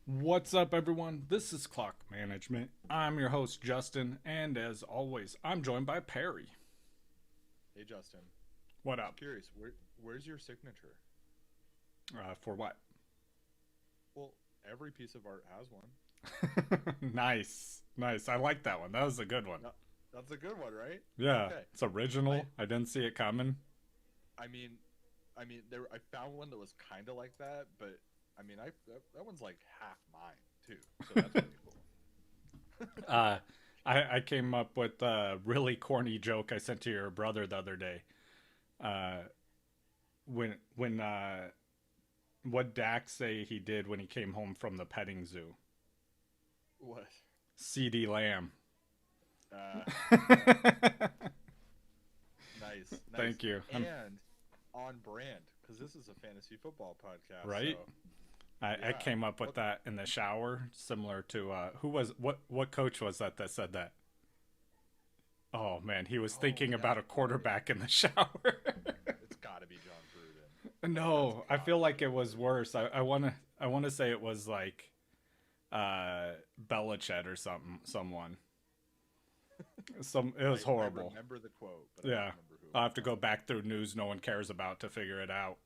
What's up, everyone? This is Clock Management. I'm your host, Justin, and as always, I'm joined by Perry. Hey Justin, What just up? curious, where's your signature? For what? Well, every piece of art has one. Nice. Nice. I like that one. That was a good one. No, that's a good one, right? Yeah, Okay. it's original. I I didn't see it coming. I mean, there I found one that was kind of like that, but that one's like half mine too, so that's pretty cool. Uh, I came up with a really corny joke I sent to your brother the other day. Uh, when what Dak say he did when he came home from the petting zoo? What? CD Lamb. Uh, nice, nice, Thank you. and on brand because this is a fantasy football podcast. Right. So I yeah, came up with what? that in the shower, similar to who was what coach was that said that? Oh man, he was Oh, thinking that's about a right. quarterback in the shower. It's got to be John Gruden. That's No, I got feel to be like it John was Gruden. worse. I wanna say it was like uh Belichick or someone. It was I horrible. remember the quote, but I don't Yeah. remember who it I'll have was to go from. back through news no one cares about to figure it out.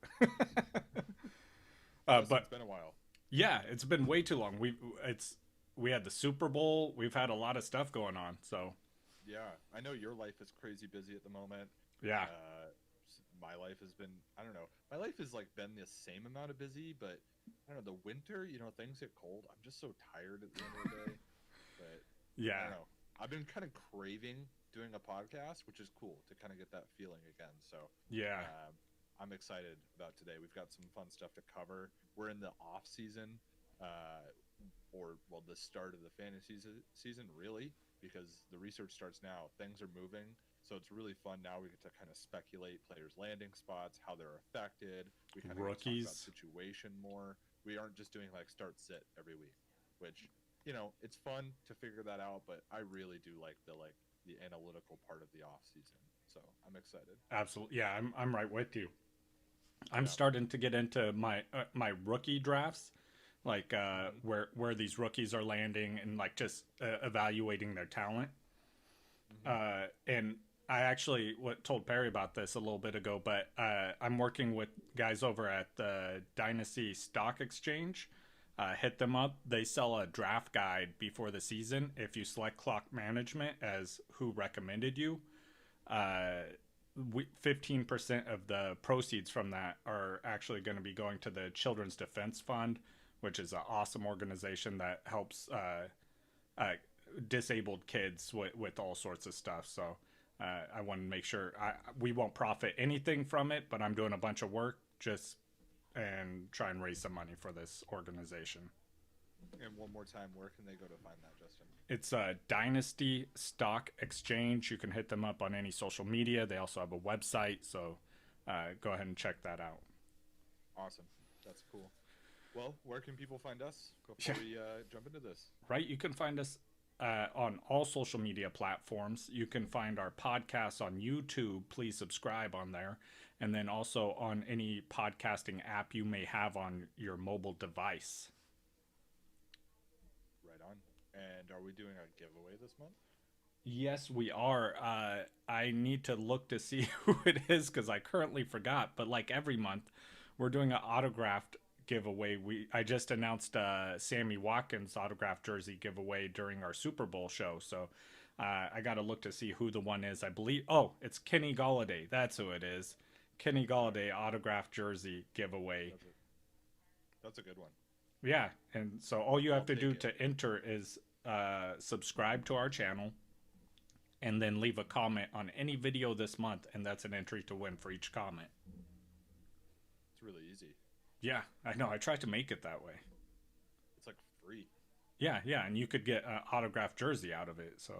Justin, But it's been a while. yeah, it's been way too long. We had the Super Bowl. We've had a lot of stuff going on. So Yeah, I know your life is crazy busy at the moment. yeah, My life has been, I don't know. My life has like been the same amount of busy, but I don't know, the winter, things get cold. I'm just so tired at the end of the day. But I yeah, don't know. I've been kind of craving doing a podcast, which is cool to kind of get that feeling again. So yeah. um, I'm excited about today. We've got some fun stuff to cover. We're in the off season, uh, or well, the start of the fantasy season, really, because the research starts now. Things are moving, so it's really fun now. We get to kind of speculate players' landing spots, how they're affected. We kind of get to talk about Rookies. situation more. We aren't just doing like start sit every week, which it's fun to figure that out. But I really do like the analytical part of the off season, so I'm excited. Absolutely. Yeah, I'm right with you. I'm Yeah. starting to get into my rookie drafts, like Hmm. where these rookies are landing and like just evaluating their talent. Hmm. And I actually told Perry about this a little bit ago, but I'm working with guys over at the Dynasty Stock Exchange. Hit them up. They sell a draft guide before the season. If you select Clock Management as who recommended you, uh, 15% of the proceeds from that are actually going to be going to the Children's Defense Fund, which is an awesome organization that helps uh, disabled kids with all sorts of stuff. So I want to make sure we won't profit anything from it, but I'm doing a bunch of work just and try and raise some money for this organization. And one more time, where can they go to find that, Justin? It's a Dynasty Stock Exchange. You can hit them up on any social media. They also have a website, so go ahead and check that out. Awesome. That's cool. Well, where can people find us before Yeah, we jump into this? right. You can find us on all social media platforms. You can find our podcasts on YouTube. Please subscribe on there. And then also on any podcasting app you may have on your mobile device. Right on. And are we doing a giveaway this month? Yes, we are. I need to look to see who it is because I currently forgot. But like every month, we're doing an autographed giveaway. I just announced Sammy Watkins autographed jersey giveaway during our Super Bowl show. So I got to look to see who the one is. I believe. Oh, it's Kenny Galladay. That's who it is. Kenny All right. Galladay autographed jersey giveaway. That's it. That's a good one. Yeah, and so all you have I'll to take do it. to enter is subscribe to our channel and then leave a comment on any video this month, and that's an entry to win for each comment. It's really easy. Yeah, I know. I tried to make it that way. It's like free. Yeah, yeah, and you could get an autographed jersey out of it. So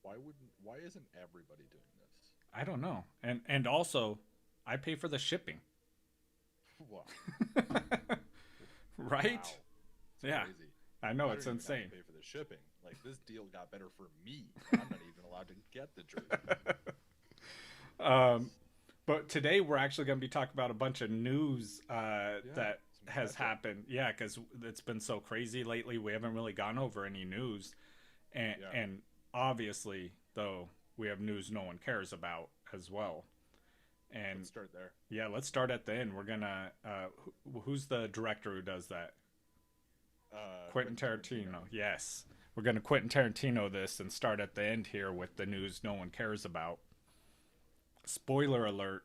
Why isn't everybody doing this? I don't know, and also I pay for the shipping, Wow. right? Wow. It's Yeah, crazy. I know I it's don't even have to insane. pay for the shipping. Like this deal got better for me, and I'm not even allowed to get the jersey. Um, That's but today we're actually going to be talking about a bunch of news yeah, that some has happened. Yeah, because it's been so crazy lately. We haven't really gone over any news, and obviously, though, we have news no one cares about as well. And Let's start there. yeah, let's start at the end. We're gonna. Who's the director who does that? Quentin Tarantino. Yes, we're gonna Quentin Tarantino this and start at the end here with the news no one cares about. Spoiler alert: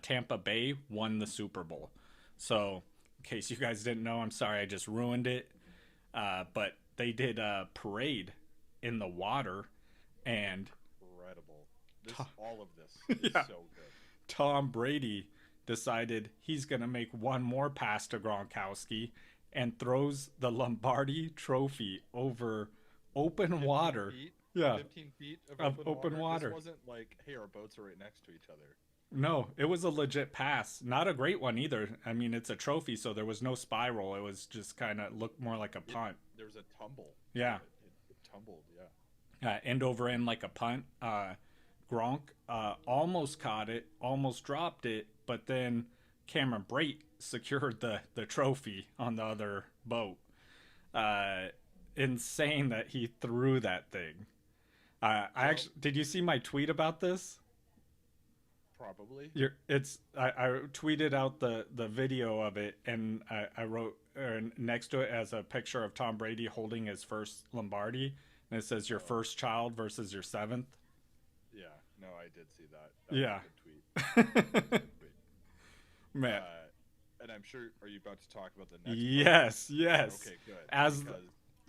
Tampa Bay won the Super Bowl. So, in case you guys didn't know, I'm sorry I just ruined it. But they did a parade in the water, and Incredible. All of this is so good. Tom Brady decided he's going to make one more pass to Gronkowski and throws the Lombardi trophy over open water. Feet, yeah. 15 feet of open water. This wasn't like, hey, our boats are right next to each other. No, it was a legit pass. Not a great one either. I mean, it's a trophy, so there was no spiral. It was just kind of looked more like a punt. There was a tumble. Yeah. It tumbled, yeah. End over end like a punt. Gronk almost caught it, almost dropped it, but then Cameron Brate secured the trophy on the other boat. Insane that he threw that thing. Did you see my tweet about this? Probably. I tweeted out the video of it, and I wrote next to it as a picture of Tom Brady holding his first Lombardi, and it says your first child versus your seventh. Yeah, no, I did see that. That yeah. was a good tweet. Man. And I'm sure, are you about to talk about the next Yes, part? yes. Okay, good.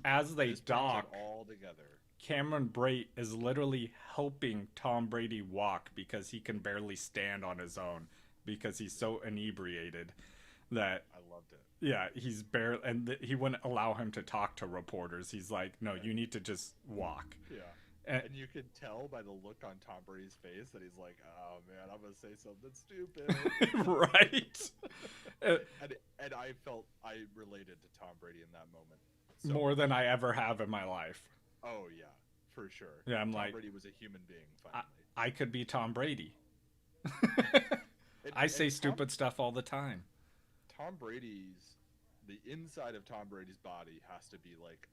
As they dock, all together. Cameron Brate is literally helping Tom Brady walk because he can barely stand on his own because he's so inebriated that I loved it. Yeah, he's barely, and he wouldn't allow him to talk to reporters. He's like, no, you need to just walk. Yeah. And you could tell by the look on Tom Brady's face that he's like, oh man, I'm going to say something stupid. Right. and I related to Tom Brady in that moment. So, more than I ever have in my life. Oh yeah, for sure. Yeah, Tom Brady was a human being finally. I could be Tom Brady. I say stupid stuff all the time. The inside of Tom Brady's body has to be like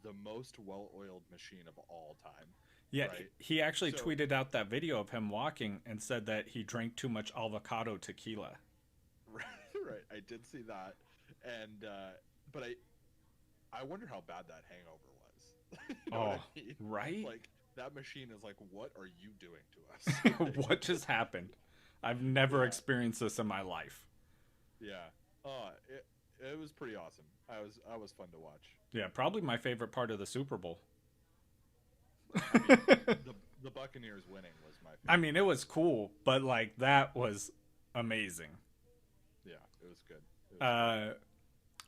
the most well-oiled machine of all time. Yeah, right? He actually tweeted out that video of him walking and said that he drank too much avocado tequila. Right. I did see that, and but I wonder how bad that hangover was. You know what I mean? Right. Like that machine is like, what are you doing to us? What just happened? I've never experienced this in my life. Yeah. It was pretty awesome. I was fun to watch. Yeah, probably my favorite part of the Super Bowl. I mean, the Buccaneers winning was my favorite. I mean, it was cool, but like that was amazing. Yeah, it was good.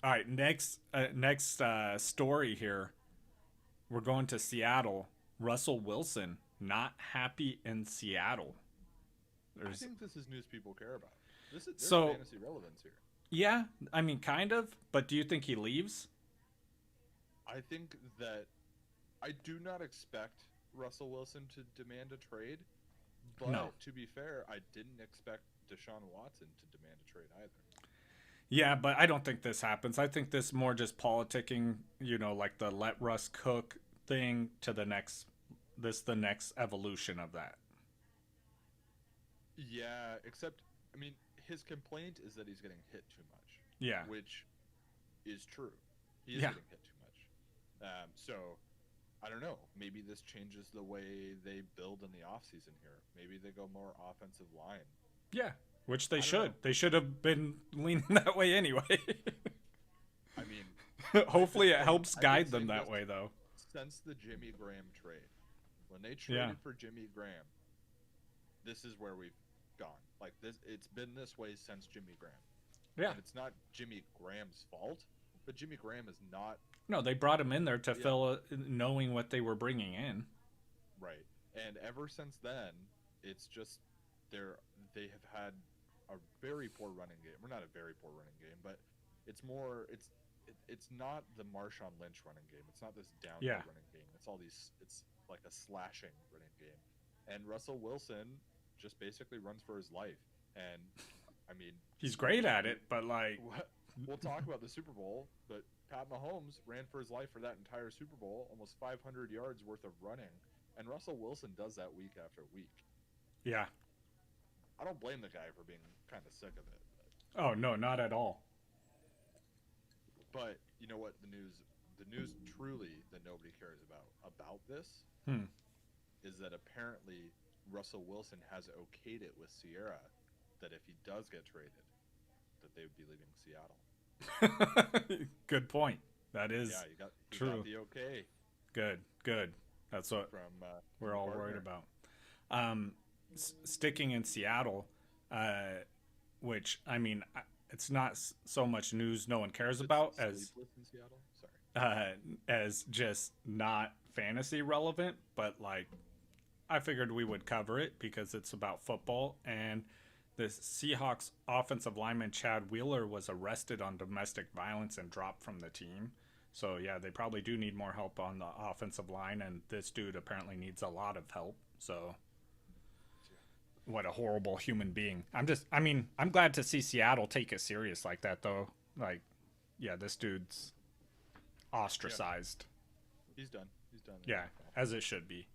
All right, next story here. We're going to Seattle. Russell Wilson not happy in Seattle. I think this is news people care about. There's fantasy relevance here. Yeah, I mean, kind of. But do you think he leaves? I think that I do not expect Russell Wilson to demand a trade. But to be fair, I didn't expect Deshaun Watson to demand a trade either. Yeah, but I don't think this happens. I think this more just politicking, like the let Russ cook thing to the next evolution of that. Yeah, except, I mean, his complaint is that he's getting hit too much. Yeah. Which is true. He is getting hit too much. So, I don't know. Maybe this changes the way they build in the offseason here. Maybe they go more offensive line. Yeah, which they should. They should have been leaning that way anyway. I mean... Hopefully it helps guide them that way, though. Since the Jimmy Graham trade, when they traded for Jimmy Graham, this is where we've gone. Like this, it's been this way since Jimmy Graham. Yeah, and it's not Jimmy Graham's fault, but Jimmy Graham is not. No, they brought him in there to fill, knowing what they were bringing in. Right, and ever since then, it's just they have had a very poor running game. We're not a very poor running game, but it's more. It's not the Marshawn Lynch running game. It's not this downhill running game. It's all these. It's like a slashing running game, and Russell Wilson just basically runs for his life. And I mean, He's great at it, but like, we'll talk about the Super Bowl, but Pat Mahomes ran for his life for that entire Super Bowl, almost 500 yards worth of running, and Russell Wilson does that week after week. yeah. I don't blame the guy for being kind of sick of it. Oh no, not at all. But you know what? The news truly that nobody cares about this is that apparently Russell Wilson has okayed it with Sierra that if he does get traded, that they would be leaving Seattle. Good point. That is you got true. the okay. Good. That's what we're all worried about. Sticking in Seattle, which I mean, it's not so much news no one cares about as just not fantasy relevant, but like I figured we would cover it because it's about football. And the Seahawks offensive lineman Chad Wheeler was arrested on domestic violence and dropped from the team. So yeah, they probably do need more help on the offensive line, and this dude apparently needs a lot of help. So what a horrible human being. I'm glad to see Seattle take it serious like that though. Like, yeah, this dude's ostracized. Yeah. He's done. Yeah, as it should be.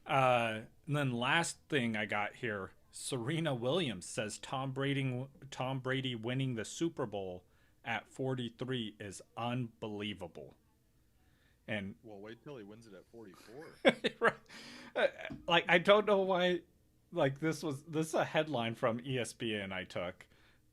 And then last thing I got here, Serena Williams says Tom Brady winning the Super Bowl at 43 is unbelievable. And well, wait till he wins it at 44. Right. Like, I don't know why. Like, this is a headline from ESPN I took,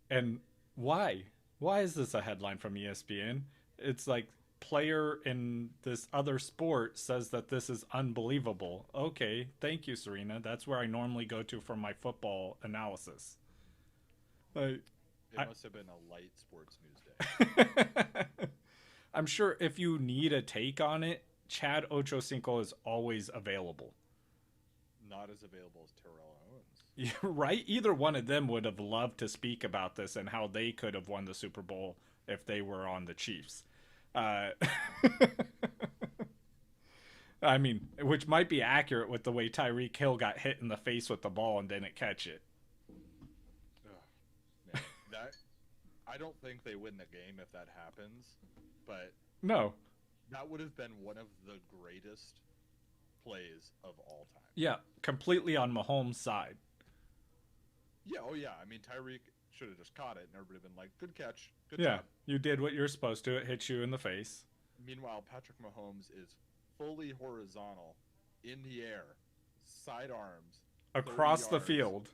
and why is this a headline from ESPN? It's like, player in this other sport says that this is unbelievable. Okay, thank you, Serena. That's where I normally go to for my football analysis. It must have been a light sports news day. I'm sure if you need a take on it, Chad Ochocinco is always available. Not as available as Terrell Owens. Yeah, right? Either one of them would have loved to speak about this and how they could have won the Super Bowl if they were on the Chiefs. I mean, which might be accurate with the way Tyreek Hill got hit in the face with the ball and didn't catch it. Man, I don't think they win the game if that happens, but no, that would have been one of the greatest plays of all time. Yeah, completely on Mahomes' side. Yeah, oh yeah. I mean, Tyreek should have just caught it, and everybody would have been like, "Good catch, good job. Yeah, you did what you're supposed to. It hit you in the face." Meanwhile, Patrick Mahomes is fully horizontal, in the air, side arms, across the field,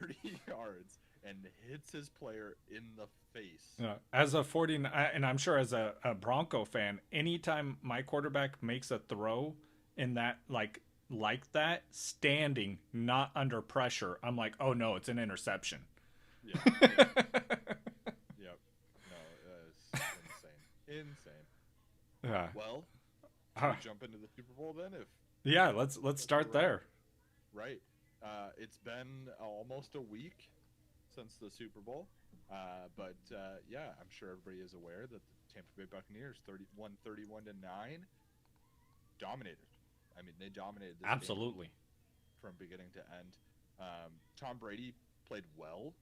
30 yards, and hits his player in the face. Yeah. As a 49, and I'm sure as a Bronco fan, anytime my quarterback makes a throw in that like that, standing, not under pressure, I'm like, oh no, it's an interception. Yeah. Yep. No, it's insane. Yeah. Well, should we jump into the Super Bowl then? Yeah, let's start there. Right. It's been almost a week since the Super Bowl, but yeah, I'm sure everybody is aware that the Tampa Bay Buccaneers 31-9 dominated. I mean, they dominated this absolutely game from beginning to end. Tom Brady played well,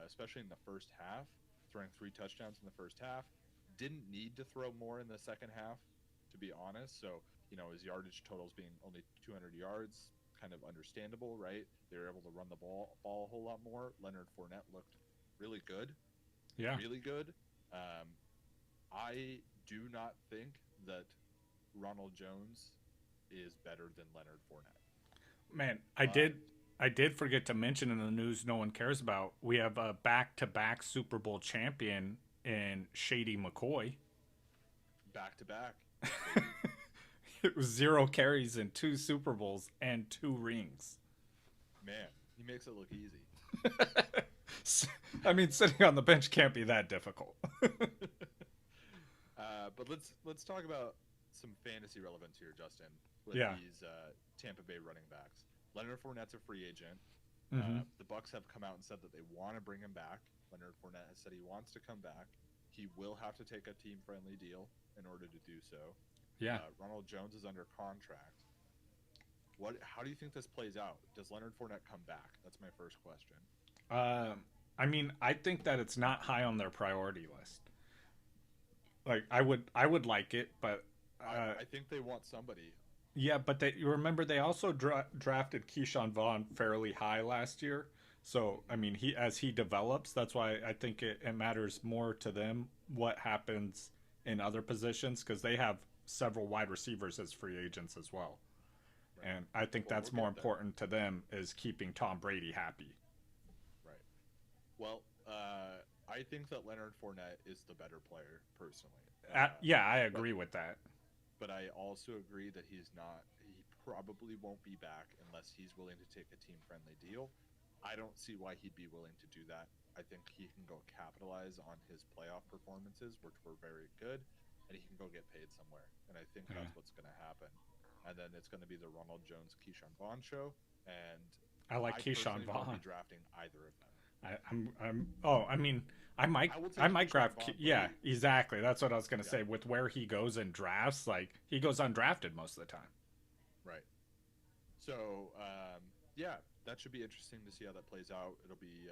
especially in the first half, throwing 3 touchdowns in the first half. Didn't need to throw more in the second half, to be honest. So, his yardage totals being only 200 yards, kind of understandable, right? They were able to run the ball a whole lot more. Leonard Fournette looked really good. Yeah. Really good. I do not think that Ronald Jones is better than Leonard Fournette. Man, I did forget to mention in the news no one cares about, we have a back-to-back Super Bowl champion in Shady McCoy. Back-to-back. It was 0 carries in 2 Super Bowls and 2 rings. Man, he makes it look easy. I mean, sitting on the bench can't be that difficult. But let's talk about some fantasy relevance here, Justin, with these Tampa Bay running backs. Leonard Fournette's a free agent. Mm-hmm. The Bucs have come out and said that they want to bring him back. Leonard Fournette has said he wants to come back. He will have to take a team-friendly deal in order to do so. Yeah. Ronald Jones is under contract. How do you think this plays out? Does Leonard Fournette come back? That's my first question. I mean, I think that it's not high on their priority list. Like I would like it, but I think they want somebody. yeah, but they you remember they also drafted Keyshawn Vaughn fairly high last year. So I mean, he as he develops, that's why I think it matters more to them what happens in other positions because they have several wide receivers as free agents as well. Right. And I think Well, that's we'll more get there. important to them is keeping Tom Brady happy. Right. Well, I think that Leonard Fournette is the better player personally. Yeah, I But agree with that. but I also agree that he's not. He probably won't be back unless he's willing to take a team-friendly deal. I don't see why he'd be willing to do that. I think he can go capitalize on his playoff performances, which were very good, and he can go get paid somewhere. And I think Yeah. that's what's going to happen. And then it's going to be the Ronald Jones Keyshawn Vaughn show. And I like I Keyshawn personally won't be Vaughn. drafting either of them. I'm. Oh, I mean, I might. I will I take might Keyshawn grab. Vaughn Yeah, late. exactly. That's what I was gonna Yeah, say. With where he goes in drafts, like he goes undrafted most of the time. right. So, yeah, that should be interesting to see how that plays out. It'll be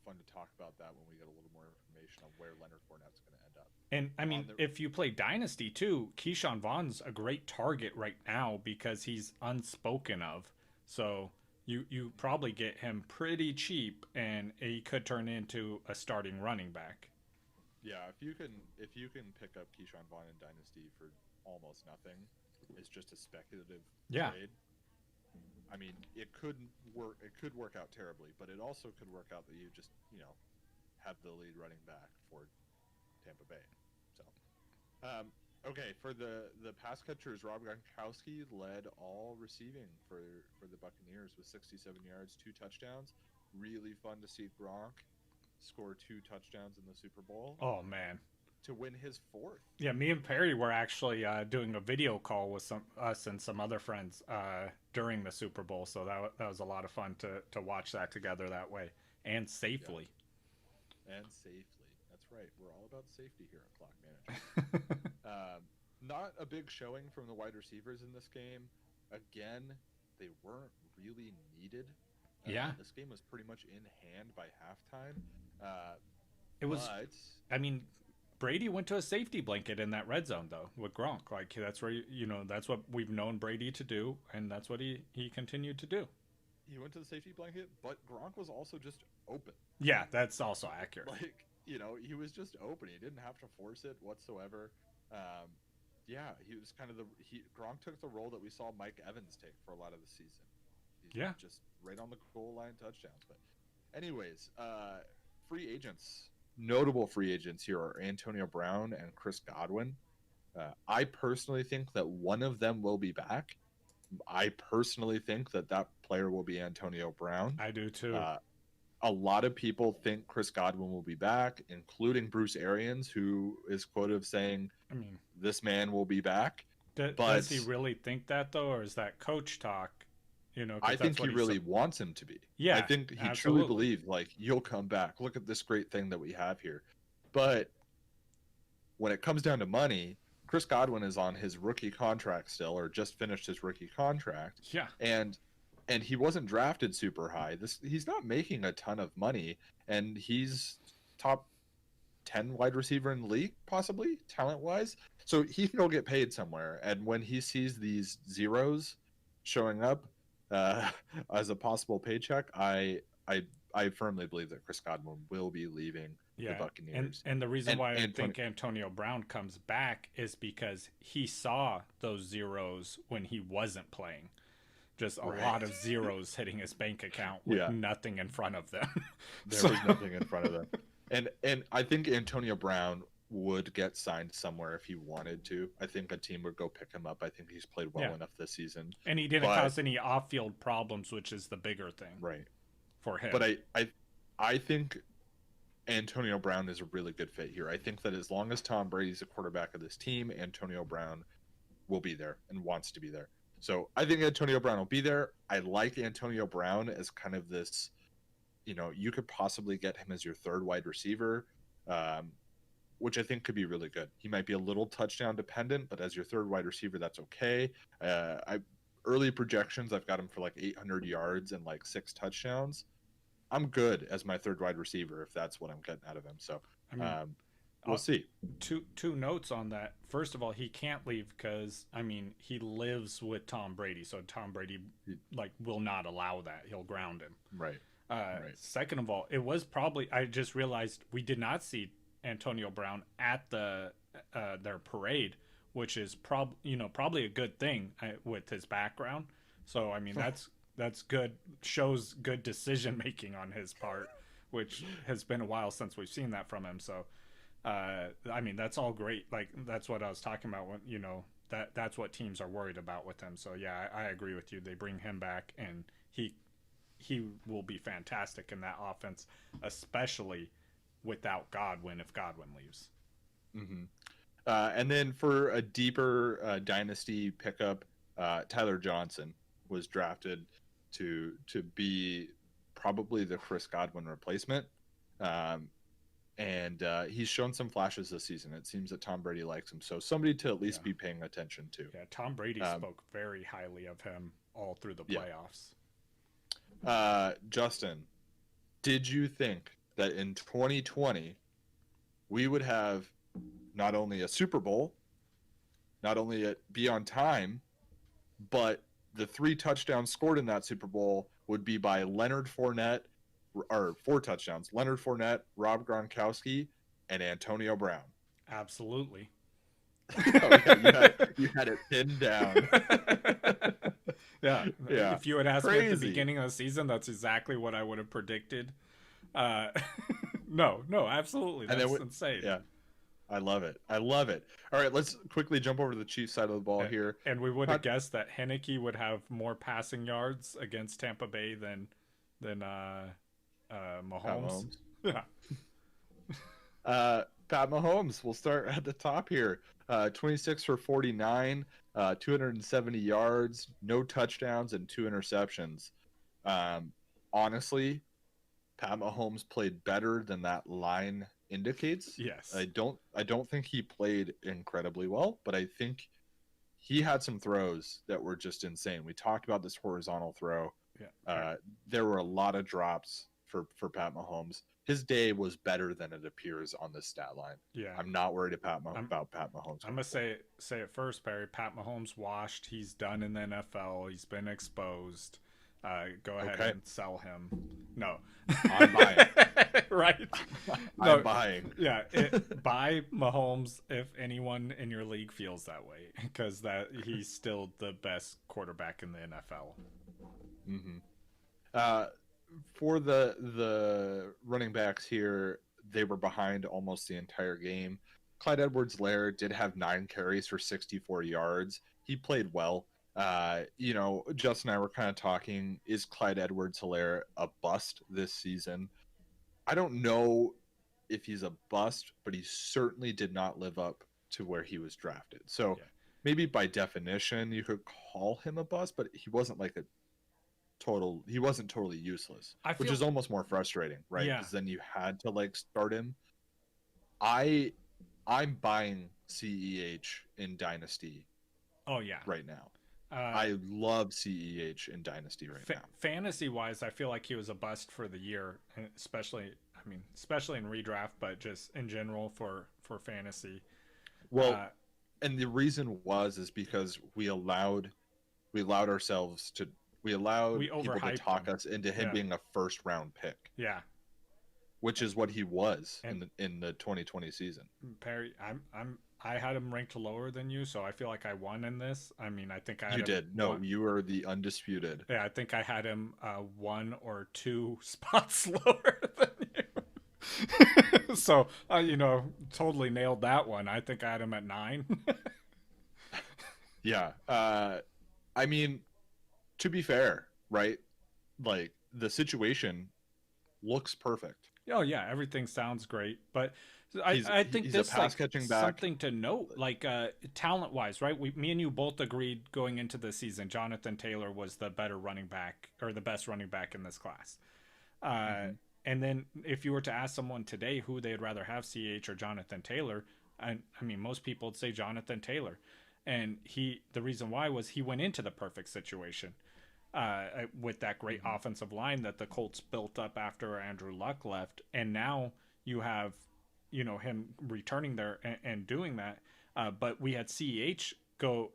fun to talk about that when we get a little more information on where Leonard Fournette's going to end up. And I On mean, the if you play Dynasty too, Keyshawn Vaughn's a great target right now because he's unspoken of. So you probably get him pretty cheap, and he could turn into a starting running back. Yeah, if you can pick up Keyshawn Vaughn in Dynasty for almost nothing, it's just a speculative Yeah, trade. I mean, it could work. It could work out terribly, but it also could work out that you just have the lead running back for Tampa Bay. So, okay, for the pass catchers, Rob Gronkowski led all receiving for the Buccaneers with 67 yards, 2 touchdowns. Really fun to see Gronk score 2 touchdowns in the Super Bowl oh man. to win his fourth. Yeah, me and Perry were actually doing a video call with some us and some other friends during the Super Bowl, so that was a lot of fun to watch that together that way and Yeah, safely. and safely. That's right. We're all about safety here at Clock Management. Not a big showing from the wide receivers in this game. Again, they weren't really needed. Yeah, This game was pretty much in hand by halftime. Uh, it was. but I mean, Brady went to a safety blanket in that red zone though with Gronk. Like that's where that's what we've known Brady to do, and that's what he continued to do. he went to the safety blanket, but Gronk was also just open. Yeah, that's also accurate. Like, he was just open. He didn't have to force it whatsoever. Um, yeah, he was kind of Gronk took the role that we saw Mike Evans take for a lot of the season. He's Yeah, just right on the goal line touchdowns. But anyways, free agents. Notable free agents here are Antonio Brown and Chris Godwin. I personally think that one of them will be back. I personally think that that player will be Antonio Brown. I do too. Uh, a lot of people think Chris Godwin will be back, including Bruce Arians, who is quoted saying, I mean, "This man will be back." does But he really think that though, or is that coach talk? I Because that's think he what really wants him to be. I Yeah, think he truly absolutely. believed, like, you'll come back. Look at this great thing that we have here. But when it comes down to money, Chris Godwin is on his rookie contract still, or just finished his rookie contract, Yeah, and he wasn't drafted super high. He's not making a ton of money, and he's top 10 wide receiver in the league, possibly talent wise. So he can go get paid somewhere. And when he sees these zeros showing up uh, as a possible paycheck, I I firmly believe that Chris Godwin will be leaving the yeah. And Buccaneers. and the reason And why I Antonio, think Antonio Brown comes back is because he saw those zeros when he wasn't playing. Just a right? lot of zeros hitting his bank account with Yeah, nothing in front of them. there So was nothing in front of them. And I think Antonio Brown would get signed somewhere if he wanted to. I think a team would go pick him up. I think he's played yeah, well enough this season. and he didn't But cause any off-field problems, which is the bigger thing right. for But him. I think Antonio Brown is a really good fit here. I think that as long as Tom Brady's the quarterback of this team, Antonio Brown will be there and wants to be there. So I think Antonio Brown will be there. I like Antonio Brown as kind of this, you could possibly get him as your third wide receiver, um, which I think could be really good. He might be a little touchdown dependent, but as your third wide receiver, that's okay. I Early projections, I've got him for like 800 yards and like 6 touchdowns. I'm good as my third wide receiver if that's what I'm getting out of him. So I mean, we'll see. Two notes on that. First of all, he can't leave because he lives with Tom Brady, so Tom Brady will not allow that. He'll ground him. Right. Second of all, it was probably, I just realized we did not see Antonio Brown at their parade, which is probably a good thing with his background. So that's good. Shows good decision making on his part, which has been a while since we've seen that from him. So that's all great. Like, that's what I was talking about when that's what teams are worried about with him. So yeah, I agree with you. They bring him back, and he will be fantastic in that offense, especially without Godwin if Godwin leaves. Mm-hmm. And then for a deeper dynasty pickup, Tyler Johnson was drafted to be probably the Chris Godwin replacement. And he's shown some flashes this season. It seems that Tom Brady likes him, so somebody to at least be paying attention to. Yeah, Tom Brady spoke very highly of him all through the playoffs. Justin, did you think that in 2020 we would have not only a Super Bowl, not only it be on time, but the 3 touchdowns scored in that Super Bowl would be by Leonard Fournette, or 4 touchdowns, Leonard Fournette, Rob Gronkowski, and Antonio Brown? Absolutely. You had it pinned down. Yeah. If you had asked me at the beginning of the season, that's exactly what I would have predicted. No, absolutely. That's insane. Yeah. I love it. All right, let's quickly jump over to the Chiefs side of the ball here. And we would have guessed that Henneke would have more passing yards against Tampa Bay than Mahomes. Yeah. Pat Mahomes, we'll start at the top here. 26 for 49, 270 yards, no touchdowns, and 2 interceptions. Honestly, Pat Mahomes played better than that line indicates. Yes. I don't think he played incredibly well, but I think he had some throws that were just insane. We talked about this horizontal throw. Yeah. There were a lot of drops for Pat Mahomes. His day was better than it appears on this stat line. Yeah. I'm not worried about Pat Mahomes. I'm gonna say it first, Barry. Pat Mahomes washed. He's done in the NFL. He's been exposed. Go ahead and sell him. No, I'm buying. Right? I'm buying. Yeah, buy Mahomes if anyone in your league feels that way, because he's still the best quarterback in the NFL. Mm-hmm. For the running backs here, they were behind almost the entire game. Clyde Edwards-Helaire did have 9 carries for 64 yards. He played well. Justin and I were kind of talking, is Clyde Edwards-Helaire a bust this season? I don't know if he's a bust, but he certainly did not live up to where he was drafted. So maybe by definition you could call him a bust, but he wasn't he wasn't totally useless, which is almost more frustrating, right? Because then you had to start him. I'm buying CEH in Dynasty. Oh yeah, right now. I love CEH in Dynasty now. Fantasy wise, I feel like he was a bust for the year, especially in redraft, but just in general for fantasy. Well, and the reason is because we allowed ourselves to people to talk us into him being a first round pick. Yeah. Which is what he was in the 2020 season. Perry, I had him ranked lower than you, so I feel like I won in this. I think I had you did. No, you were the undisputed. Yeah, I think I had him 1 or 2 spots lower than you. So totally nailed that one. I think I had him at 9. Yeah. To be fair, right? The situation looks perfect. Oh yeah, everything sounds great, but I think this is something to note, talent-wise, right? Me and you both agreed going into the season, Jonathan Taylor was the better running back, or the best running back in this class. And then if you were to ask someone today who they'd rather have, CH or Jonathan Taylor, most people would say Jonathan Taylor. And the reason why was he went into the perfect situation. with that great offensive line that the Colts built up after Andrew Luck left, and now you have, him returning there and doing that. But we had CEH go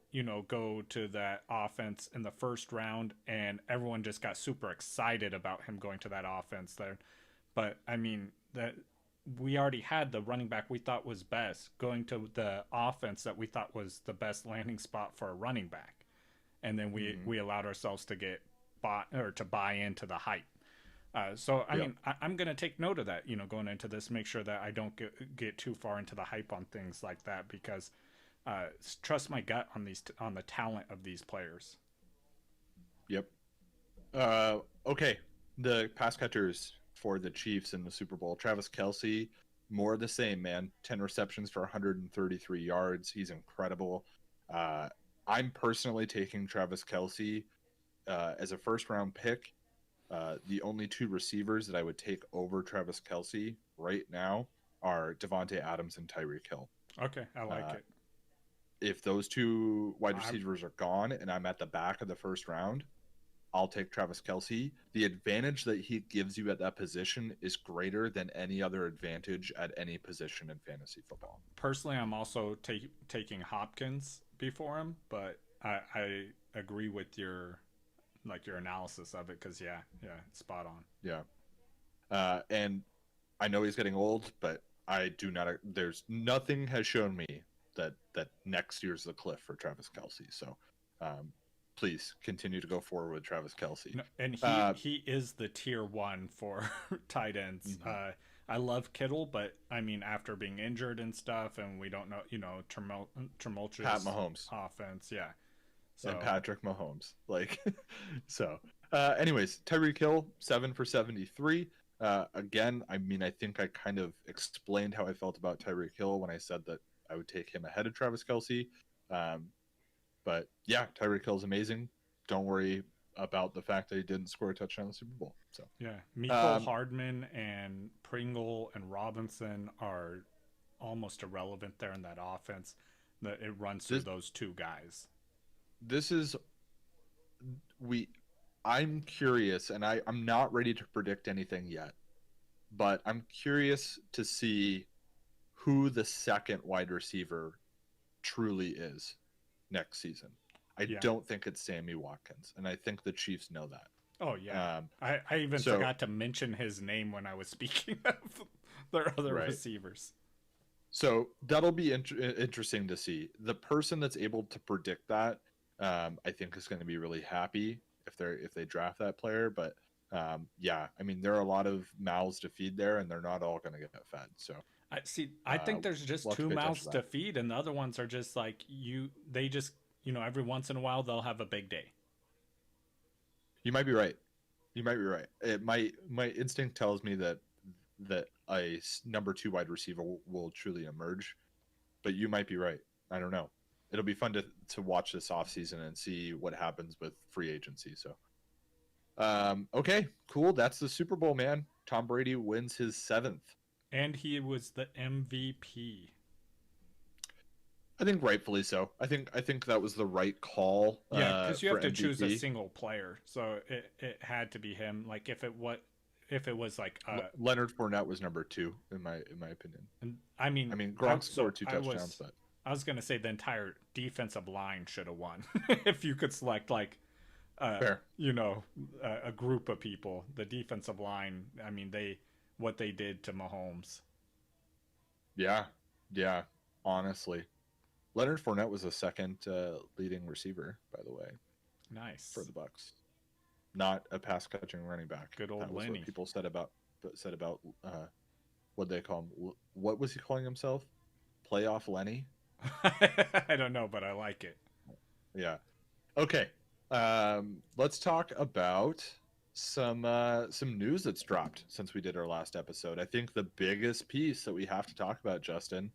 to that offense in the first round, and everyone just got super excited about him going to that offense there. But I mean that we already had the running back we thought was best going to the offense that we thought was the best landing spot for a running back, and then we allowed ourselves to get bought or to buy into the hype. So I mean, I'm gonna take note of that. Going into this, make sure that I don't get too far into the hype on things like that, because trust my gut on the talent of these players. Yep. Okay. The pass catchers for the Chiefs in the Super Bowl. Travis Kelsey, more of the same, man. 10 receptions for 133 yards. He's incredible. I'm personally taking Travis Kelsey as a first-round pick. The only two receivers that I would take over Travis Kelsey right now are Devontae Adams and Tyreek Hill. Okay, I like it. If those two wide receivers are gone and I'm at the back of the first round, I'll take Travis Kelsey. The advantage that he gives you at that position is greater than any other advantage at any position in fantasy football. Personally, I'm also taking Hopkins before him, but I agree with your analysis of it, because it's spot on. Yeah. And I know he's getting old, but I do not. There's nothing has shown me that next year's the cliff for Travis Kelsey. So please continue to go forward with Travis Kelsey. No, and he is the tier 1 for tight ends. Mm-hmm. I love Kittle, but I mean, after being injured and stuff, and we don't know, tumultuous Pat Mahomes offense, yeah. So. And Patrick Mahomes, so. Anyways, Tyreek Hill 7 for 73. Again, I mean, I think I kind of explained how I felt about Tyreek Hill when I said that I would take him ahead of Travis Kelsey. But yeah, Tyreek Hill is amazing. Don't worry about the fact that he didn't score a touchdown in the Super Bowl. So yeah, Mecole Hardman and Pringle and Robinson are almost irrelevant there in that offense. That it runs through those two guys. I'm curious, and I'm not ready to predict anything yet, but I'm curious to see who the second wide receiver truly is next season. I don't think it's Sammy Watkins, and I think the Chiefs know that. Oh, yeah. I even forgot to mention his name when I was speaking of their other receivers. So that'll be interesting to see. The person that's able to predict that, I think, is going to be really happy if they draft that player. But I mean, there are a lot of mouths to feed there, and they're not all going to get fed. So I think there's just two mouths to feed, and the other ones are just like they just every once in a while they'll have a big day. You might be right. My instinct tells me that a number 2 wide receiver will truly emerge, but you might be right. I don't know. It'll be fun to watch this offseason and see what happens with free agency. So, okay, cool. That's the Super Bowl, man. Tom Brady wins his 7th. And he was the MVP. I think rightfully so. I think that was the right call. Yeah, because you have to MVP. choose a single player, so it had to be him. Like if it was like Leonard Fournette was number 2 in my opinion. And I mean Gronk scored 2 touchdowns, but I was gonna say the entire defensive line should have won if you could select fair. A group of people. The defensive line. I mean what they did to Mahomes. Yeah, honestly. Leonard Fournette was the second leading receiver, by the way. Nice. For the Bucs. Not a pass catching running back. Good old that was Lenny. What people said about what they call him. What was he calling himself? Playoff Lenny? I don't know, but I like it. Yeah. Okay. Let's talk about some news that's dropped since we did our last episode. I think the biggest piece that we have to talk about, Justin,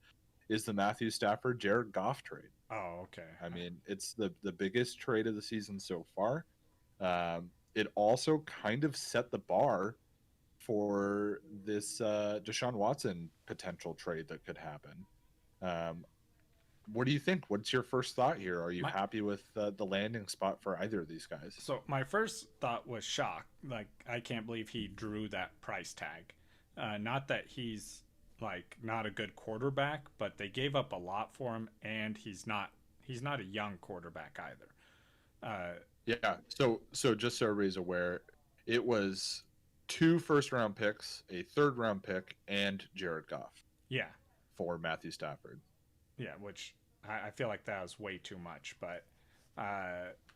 is the Matthew Stafford Jared Goff trade. Oh, okay. I mean, it's the biggest trade of the season so far. It also kind of set the bar for this Deshaun Watson potential trade that could happen. what do you think? What's your first thought here? Are you My, happy with the landing spot for either of these guys? so my first thought was shock. Like, I can't believe he drew that price tag. Not that he's like not a good quarterback, but they gave up a lot for him, and he's not a young quarterback either. Yeah. So just so everybody's aware, it was 2 first-round picks, a third-round pick, and Jared Goff Yeah, for Matthew Stafford. yeah, which I feel like that was way too much, but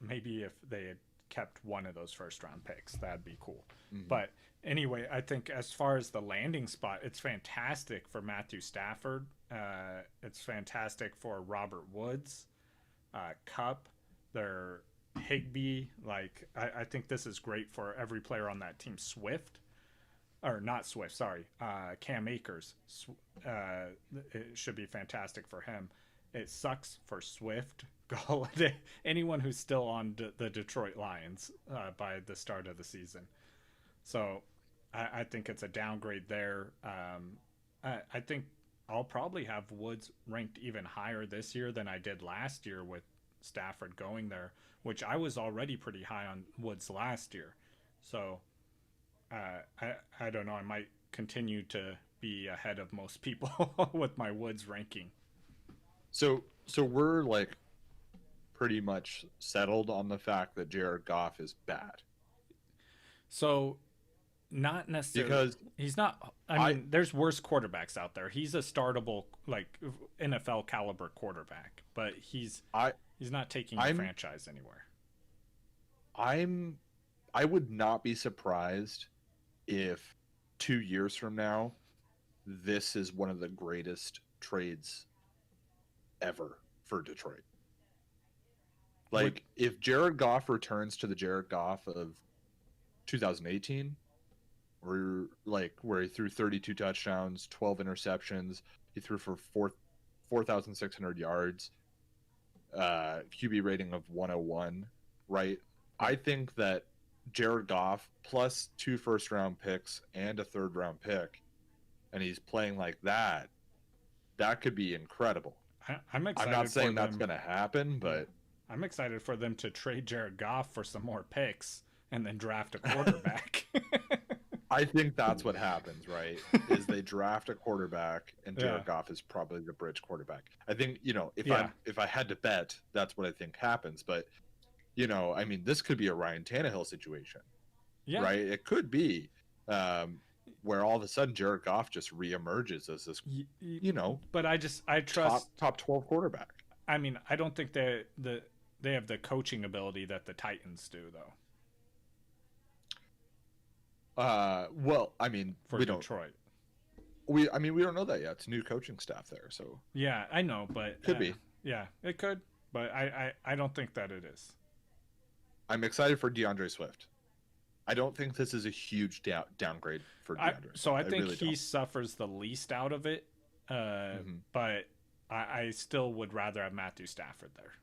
maybe if they had kept one of those first round picks, that'd be cool. Mm-hmm. But anyway, I think as far as the landing spot, it's fantastic for Matthew Stafford. It's fantastic for Robert Woods, Cup, their Higby. Like, I think this is great for every player on that team. Swift, or not Swift, sorry, Cam Akers. It should be fantastic for him. It sucks for Swift, Gallaudet, anyone who's still on the Detroit Lions by the start of the season. So I think it's a downgrade there. I think I'll probably have Woods ranked even higher this year than I did last year with Stafford going there, which I was already pretty high on Woods last year. So I don't know. I might continue to be ahead of most people with my Woods ranking. So we're like pretty much settled on the fact that Jared Goff is bad. So not necessarily Because he's not. I mean, there's worse quarterbacks out there. He's a startable like NFL caliber quarterback, but he's not taking the franchise anywhere. I would not be surprised if 2 years from now this is one of the greatest trades ever for Detroit. Like, if Jared Goff returns to the Jared Goff of 2018, where he threw 32 touchdowns, 12 interceptions, he threw for 4,600 yards, QB rating of 101, right? I think that Jared Goff plus 2 first-round picks and a third-round pick, and he's playing like that could be incredible. I'm excited. I'm not saying that's going to happen, but I'm excited for them to trade Jared Goff for some more picks and then draft a quarterback. I think that's what happens, right? Is they draft a quarterback, and Jared Goff is probably the bridge quarterback. I think, if I had to bet, that's what I think happens. But, I mean, this could be a Ryan Tannehill situation, right? It could be where all of a sudden Jared Goff just reemerges as this, But I trust top 12 quarterback. I mean, I don't think they have the coaching ability that the Titans do, though. Well, I mean, for Detroit. We don't know that yet. It's a new coaching staff there, so yeah, I know, but could be. Yeah, it could, but I don't think that it is. I'm excited for DeAndre Swift. I don't think this is a huge downgrade for DeAndre. So I think he suffers the least out of it, but I still would rather have Matthew Stafford there.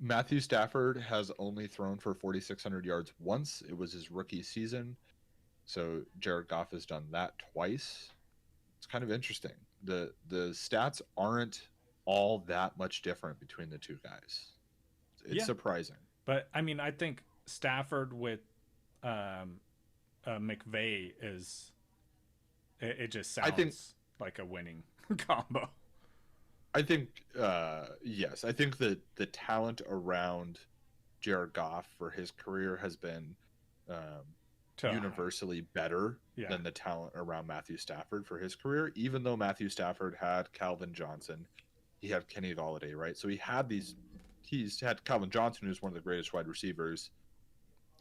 Matthew Stafford has only thrown for 4,600 yards once. It was his rookie season. So Jared Goff has done that twice. It's kind of interesting. The stats aren't all that much different between the two guys. It's surprising. But, I mean, I think Stafford with McVay is... It just sounds like a winning combo. I think, yes. I think that the talent around Jared Goff for his career has been universally better than the talent around Matthew Stafford for his career, even though Matthew Stafford had Calvin Johnson. He had Kenny Gallaudet, right? So he's had Calvin Johnson, who's one of the greatest wide receivers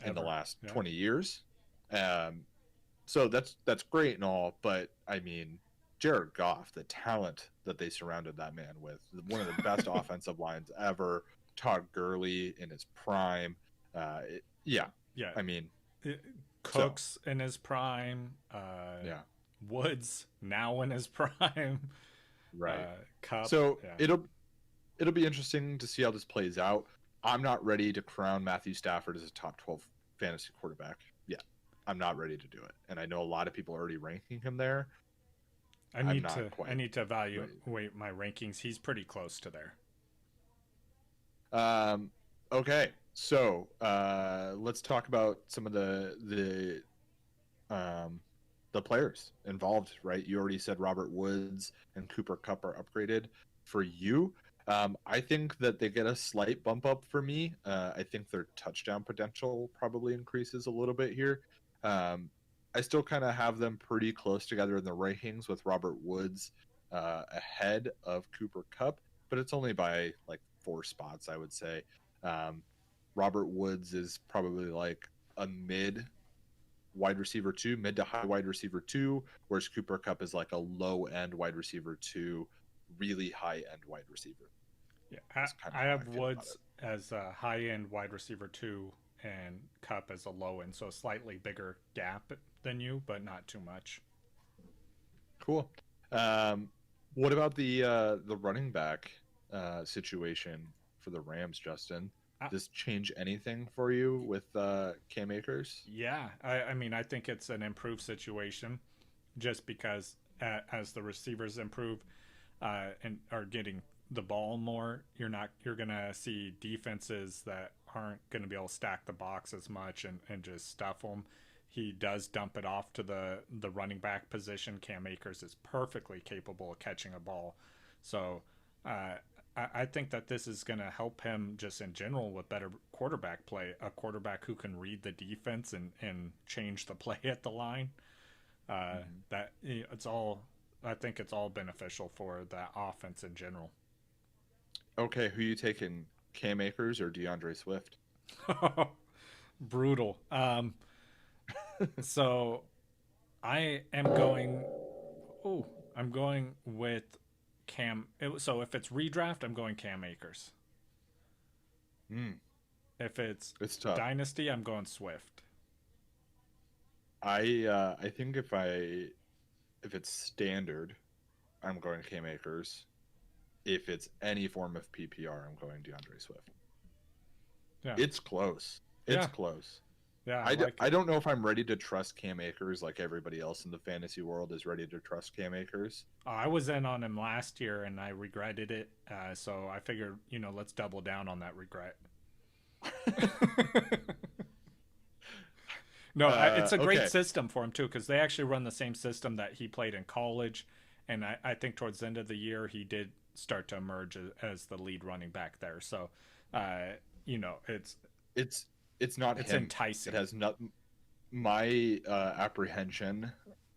in the last 20 years. So that's great and all, but, I mean... Jared Goff, the talent that they surrounded that man with, one of the best offensive lines ever. Todd Gurley in his prime. I mean, Cooks in his prime. Woods now in his prime. Right. Cup. So it'll be interesting to see how this plays out. I'm not ready to crown Matthew Stafford as a top 12 fantasy quarterback yet. I'm not ready to do it, and I know a lot of people are already ranking him there. I'm not quite. I need to evaluate my rankings. He's pretty close to there. Okay, so let's talk about some of the players involved. Right, you already said Robert Woods and Cooper Kupp are upgraded for you. I think that they get a slight bump up for me. I think their touchdown potential probably increases a little bit here. I still kind of have them pretty close together in the rankings with Robert Woods ahead of Cooper Kupp, but it's only by like 4 spots, I would say. Robert Woods is probably like a mid wide receiver 2, mid to high wide receiver 2, whereas Cooper Kupp is like a low end wide receiver 2, really high end wide receiver. Yeah, I have Woods as a high end wide receiver 2 and Kupp as a low end, so a slightly bigger gap than you, but not too much. Cool. What about the running back situation for the Rams, Justin? Does this change anything for you with Cam Akers? Yeah, I mean, I think it's an improved situation just because as the receivers improve and are getting the ball more, you're gonna see defenses that aren't gonna be able to stack the box as much and just stuff them. He does dump it off to the running back position. Cam Akers is perfectly capable of catching a ball, so I think that this is going to help him just in general with better quarterback play, a quarterback who can read the defense and change the play at the line. That it's all, I think it's all beneficial for the offense in general. Okay, who you taking, Cam Akers or DeAndre Swift? Brutal. So I am going. Oh, I'm going with Cam. So if it's redraft, I'm going Cam Akers. If it's tough. Dynasty, I'm going Swift. I think if it's standard, I'm going Cam Akers. If it's any form of PPR, I'm going DeAndre Swift. Yeah, it's close. It's close. Yeah, I don't know if I'm ready to trust Cam Akers like everybody else in the fantasy world is ready to trust Cam Akers. I was in on him last year and I regretted it. So I figured, let's double down on that regret. No, it's a great system for him too, because they actually run the same system that he played in college. And I think towards the end of the year, he did start to emerge as the lead running back there. So, it's not it's him. Enticing. It has not. My apprehension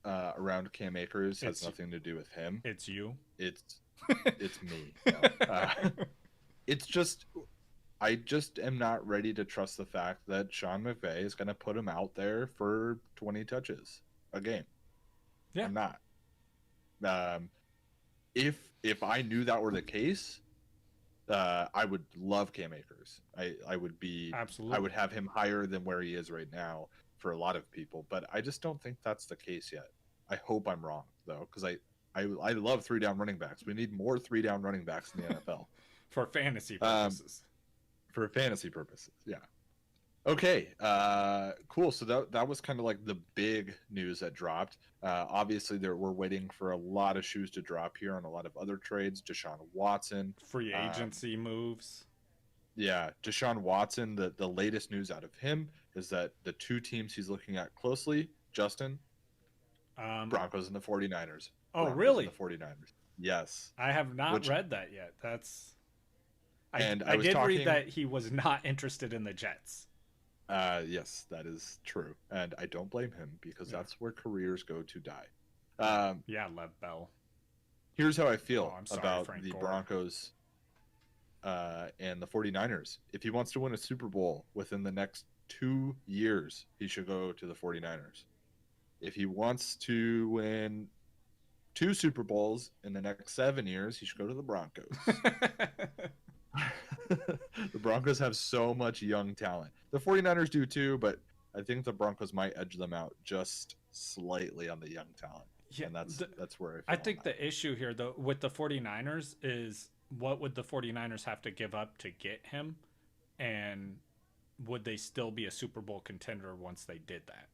around Cam Akers has nothing to do with him. It's you. It's me. It's just I just am not ready to trust the fact that Sean McVay is going to put him out there for 20 touches a game. Yeah, I'm not. If I knew that were the case, I would love Cam Akers. I would be absolutely. I would have him higher than where he is right now for a lot of people, but I just don't think that's the case yet. I hope I'm wrong though, because I love 3-down running backs. We need more 3-down running backs in the NFL for fantasy purposes. For fantasy purposes, yeah. Okay, cool. So that was kind of like the big news that dropped. Obviously, we're waiting for a lot of shoes to drop here on a lot of other trades. Deshaun Watson. Free agency moves. Yeah, Deshaun Watson, the latest news out of him is that the 2 teams he's looking at closely, Justin, Broncos and the 49ers. Oh, Broncos really? And the 49ers. Yes. I have not read that yet. I did read that he was not interested in the Jets. Yes, that is true. And I don't blame him because that's where careers go to die. Yeah, Lev Bell. Here's how I feel about Frank the Gore. Broncos and the 49ers. If he wants to win a Super Bowl within the next 2 years, he should go to the 49ers. If he wants to win 2 Super Bowls in the next 7 years, he should go to the Broncos. The Broncos have so much young talent. The 49ers do too, but I think the Broncos might edge them out just slightly on the young talent. Yeah, and that's where I think the issue here though with the 49ers is what would the 49ers have to give up to get him, and would they still be a Super Bowl contender once they did that?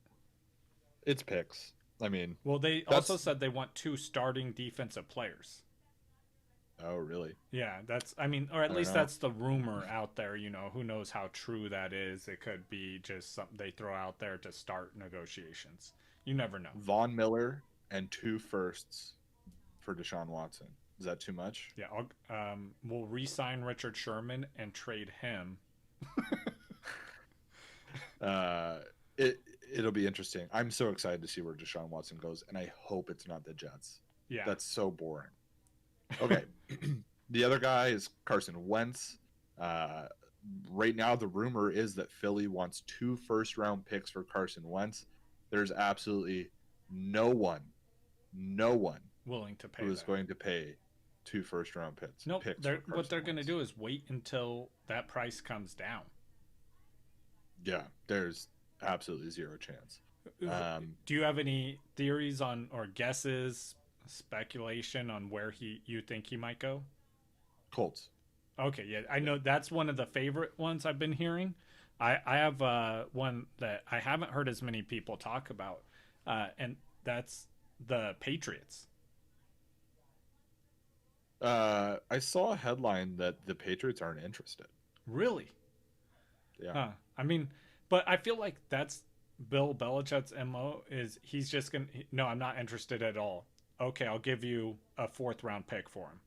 It's picks. I mean, Well, they also that's said they want 2 starting defensive players. oh really? Yeah, I mean, or at I don't least know. that's the rumor out there. Who knows how true that is? It could be just something they throw out there to start negotiations. You never know. Von Miller and 2 firsts for Deshaun Watson. Is that too much? Yeah, we'll re-sign Richard Sherman and trade him. Uh, it it'll be interesting. I'm so excited to see where Deshaun Watson goes, and I hope it's not the Jets. Yeah, That's so boring. Okay, the other guy is Carson Wentz. Uh, right now, the rumor is that Philly wants 2 first-round picks for Carson Wentz. There's absolutely no one willing to pay who is that. going to pay 2 first-round picks. Nope. Picks What they're going to Wentz. do is wait until that price comes down. Yeah, there's absolutely zero chance. Do you have any theories on or guesses, speculation on where you think he might go? Colts. Okay, yeah, I know that's one of the favorite ones I've been hearing. I have one that I haven't heard as many people talk about, and that's the Patriots. I saw a headline that the Patriots aren't interested. Really? Yeah. Huh. I mean, but I feel like that's Bill Belichick's MO is he's just going to, no, I'm not interested at all. Okay, I'll give you a 4th-round pick for him.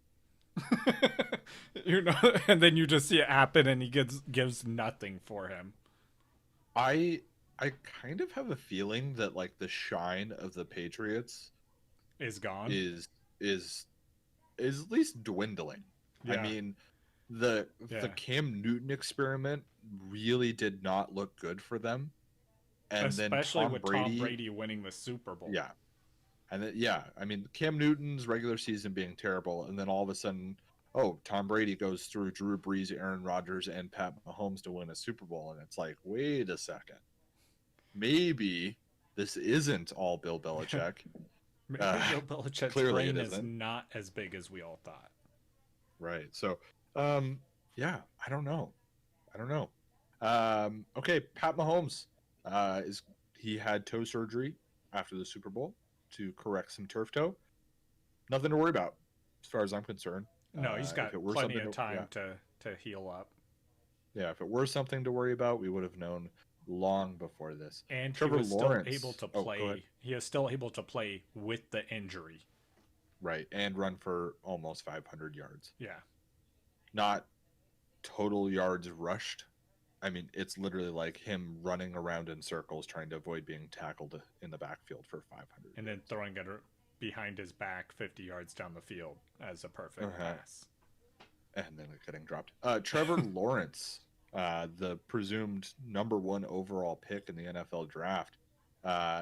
And then you just see it happen and he gives nothing for him. I kind of have a feeling that like the shine of the Patriots Is gone. is at least dwindling. Yeah. I mean, the Cam Newton experiment really did not look good for them. And especially then with Tom Brady winning the Super Bowl. Yeah. And then, I mean, Cam Newton's regular season being terrible, and then all of a sudden, oh, Tom Brady goes through Drew Brees, Aaron Rodgers, and Pat Mahomes to win a Super Bowl, and it's like, wait a second, maybe this isn't all Bill Belichick. Maybe Bill Belichick's brain is not as big as we all thought. Right. So, yeah, I don't know. Okay, Pat Mahomes he had toe surgery after the Super Bowl to correct some turf toe. Nothing to worry about as far as I'm concerned. No, he's got plenty of time to heal up. Yeah, if it were something to worry about, we would have known long before this. And Trevor Lawrence still able to play. He is still able to play with the injury. Right, and run for almost 500 yards. Yeah. Not total yards rushed. I mean, it's literally like him running around in circles trying to avoid being tackled in the backfield for 500. And then throwing it behind his back 50 yards down the field as a perfect pass. And then getting dropped. Trevor Lawrence, the presumed #1 overall pick in the NFL draft,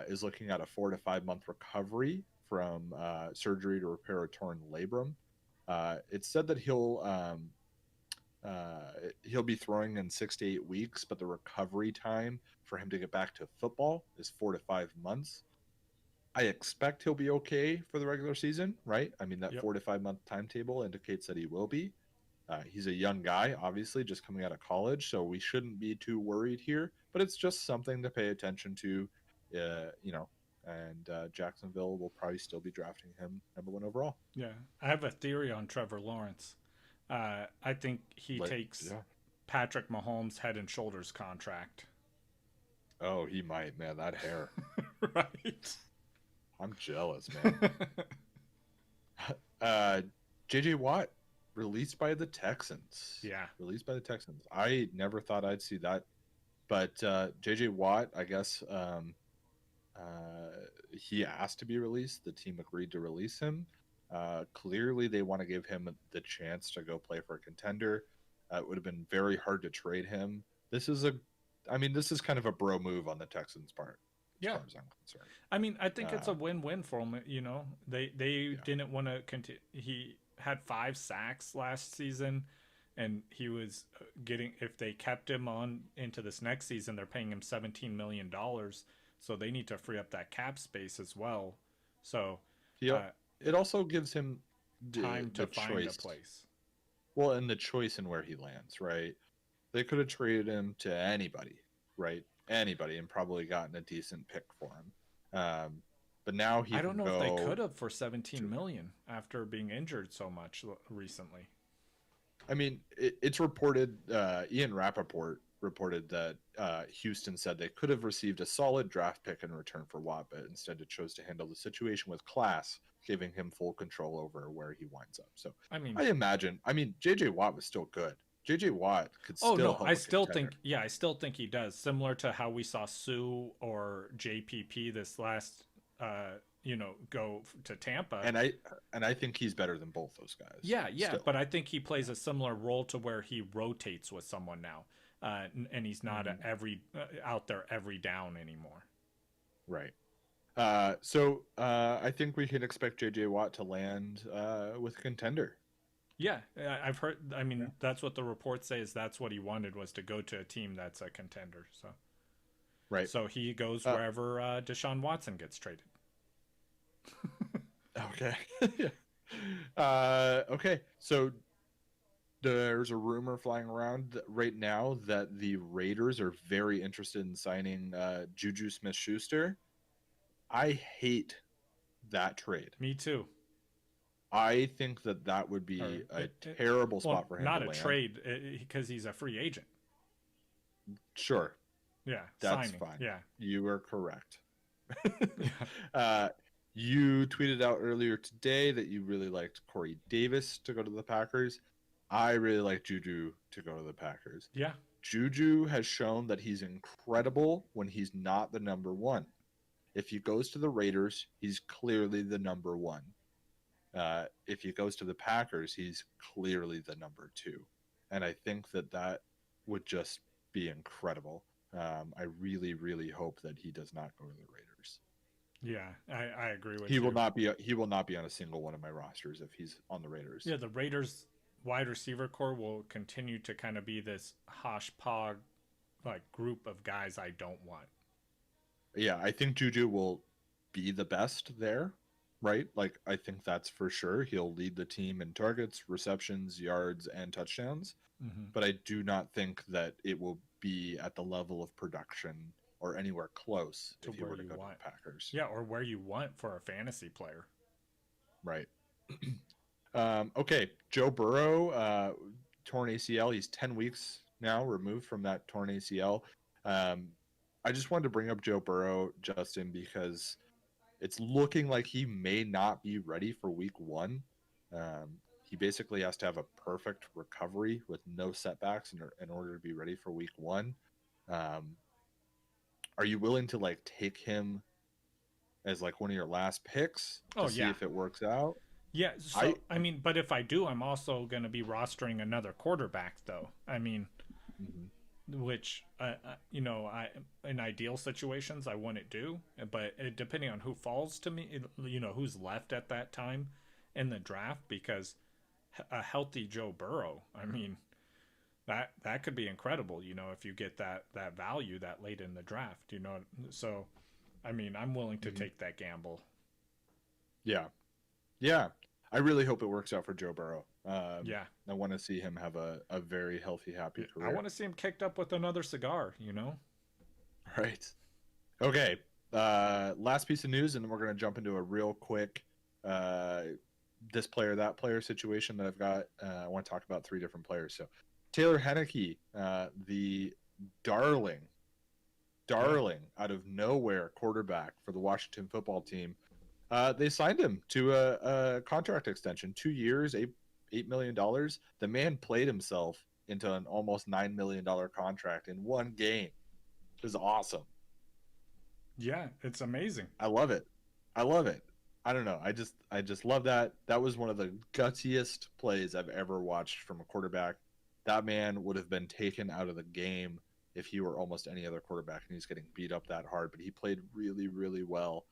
is looking at a 4 to 5 month recovery from surgery to repair a torn labrum. It's said that he'll be throwing in 6 to 8 weeks, but the recovery time for him to get back to football is 4 to 5 months. I expect he'll be okay for the regular season, right? I mean, that 4 to 5 month timetable indicates that he will be. He's a young guy, obviously, just coming out of college, so we shouldn't be too worried here. But it's just something to pay attention to, and Jacksonville will probably still be drafting him #1 overall. Yeah, I have a theory on Trevor Lawrence. I think he takes Patrick Mahomes' Head and Shoulders contract. Oh, he might, man. That hair. Right. I'm jealous, man. JJ Watt released by the Texans. Yeah. Released by the Texans. I never thought I'd see that. But JJ Watt, I guess he asked to be released. The team agreed to release him. Clearly, they want to give him the chance to go play for a contender. It would have been very hard to trade him. This is kind of a bro move on the Texans' part. As far as I'm concerned. I mean, I think it's a win-win for him. They didn't want to continue. He had 5 sacks last season, and he was getting. If they kept him on into this next season, they're paying him $17 million. So they need to free up that cap space as well. So it also gives him time to find a place. Well, and the choice in where he lands, right? They could have traded him to anybody, right? Anybody, and probably gotten a decent pick for him. but now he I can don't know go. if they could have for 17 million after being injured so much recently. I mean, it's reported. Ian Rappaport reported that Houston said they could have received a solid draft pick in return for Watt, but instead it chose to handle the situation with class, giving him full control over where he winds up. So I mean, JJ Watt was still good. JJ Watt could oh still no, help I a still contender. think, yeah, I still think he does. Similar to how we saw Sue or JPP this last, go to Tampa. And I think he's better than both those guys. Yeah, still. but I think he plays a similar role to where he rotates with someone now, and he's not out there every down anymore. Right. So I think we can expect JJ Watt to land with a contender. Yeah, I've heard. I mean, that's what the reports say. Is that's what he wanted, was to go to a team that's a contender. So, right. So he goes wherever Deshaun Watson gets traded. Okay. Okay. So there's a rumor flying around right now that the Raiders are very interested in signing Juju Smith-Schuster. I hate that trade. Me too. I think that would be a terrible spot for him. Not to a land. trade, because he's a free agent. Sure. Yeah, that's signing. fine. Yeah, you are correct. You tweeted out earlier today that you really liked Corey Davis to go to the Packers. I really like Juju to go to the Packers. Yeah. Juju has shown that he's incredible when he's not the number one. If he goes to the Raiders, he's clearly the number one. If he goes to the Packers, he's clearly the number two. And I think that would just be incredible. I really, really hope that he does not go to the Raiders. Yeah, I agree with you. He will not be on a single one of my rosters if he's on the Raiders. Yeah, the Raiders wide receiver core will continue to kind of be this hodgepodge group of guys I don't want. Yeah, I think Juju will be the best there, right? Like, I think that's for sure. He'll lead the team in targets, receptions, yards, and touchdowns. Mm-hmm. But I do not think that it will be at the level of production or anywhere close to if you where were to you go want. to the Packers. Yeah, or where you want for a fantasy player. Right. Okay, Joe Burrow, torn ACL. He's 10 weeks now removed from that torn ACL. I just wanted to bring up Joe Burrow, Justin, because it's looking like he may not be ready for week one. He basically has to have a perfect recovery with no setbacks in order to be ready for week one. Are you willing to take him as one of your last picks to see if it works out? Yeah, so I mean, but if I do, I'm also going to be rostering another quarterback, though. I mean, which in ideal situations I wouldn't do, but depending on who falls to me, who's left at that time in the draft, because a healthy Joe Burrow, I mean, that could be incredible, if you get that value that late in the draft, so I mean, I'm willing to take that gamble. Yeah, I really hope it works out for Joe Burrow. Yeah, I want to see him have a very healthy, happy career. I want to see him kicked up with another cigar, Right. Okay, last piece of news, and then we're going to jump into a real quick this player, that player situation that I've got. I want to talk about three different players. So Taylor Henneke, the darling out of nowhere quarterback for the Washington football team. They signed him to a contract extension, 2 years, $8 million. The man played himself into an almost $9 million contract in one game. It was awesome. Yeah, it's amazing. I love it. I don't know. I just love that. That was one of the gutsiest plays I've ever watched from a quarterback. That man would have been taken out of the game if he were almost any other quarterback, and he's getting beat up that hard. But he played really, really well.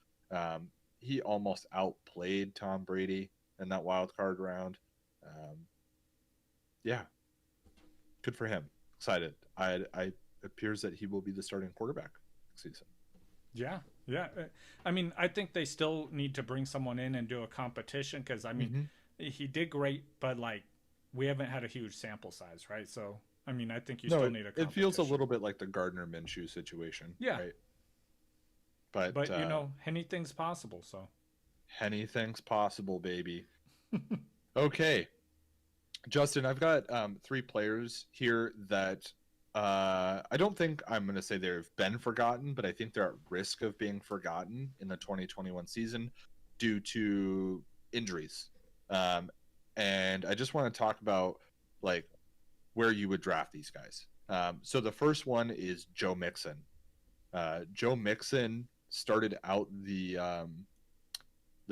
He almost outplayed Tom Brady in that wild card round. Yeah, good for him. Excited. I appears that he will be the starting quarterback next season. Yeah. I mean, I think they still need to bring someone in and do a competition, because I mean, he did great, but we haven't had a huge sample size, right? So I mean, I think you still need a competition. It feels a little bit like the Gardner Minshew situation. Yeah. Right? But anything's possible. So anything's possible, baby. Okay, Justin, I've got 3 players here that I don't think I'm going to say they've been forgotten, but I think they're at risk of being forgotten in the 2021 season due to injuries. And I just want to talk about like where you would draft these guys. So the first one is Joe Mixon. Joe Mixon started out the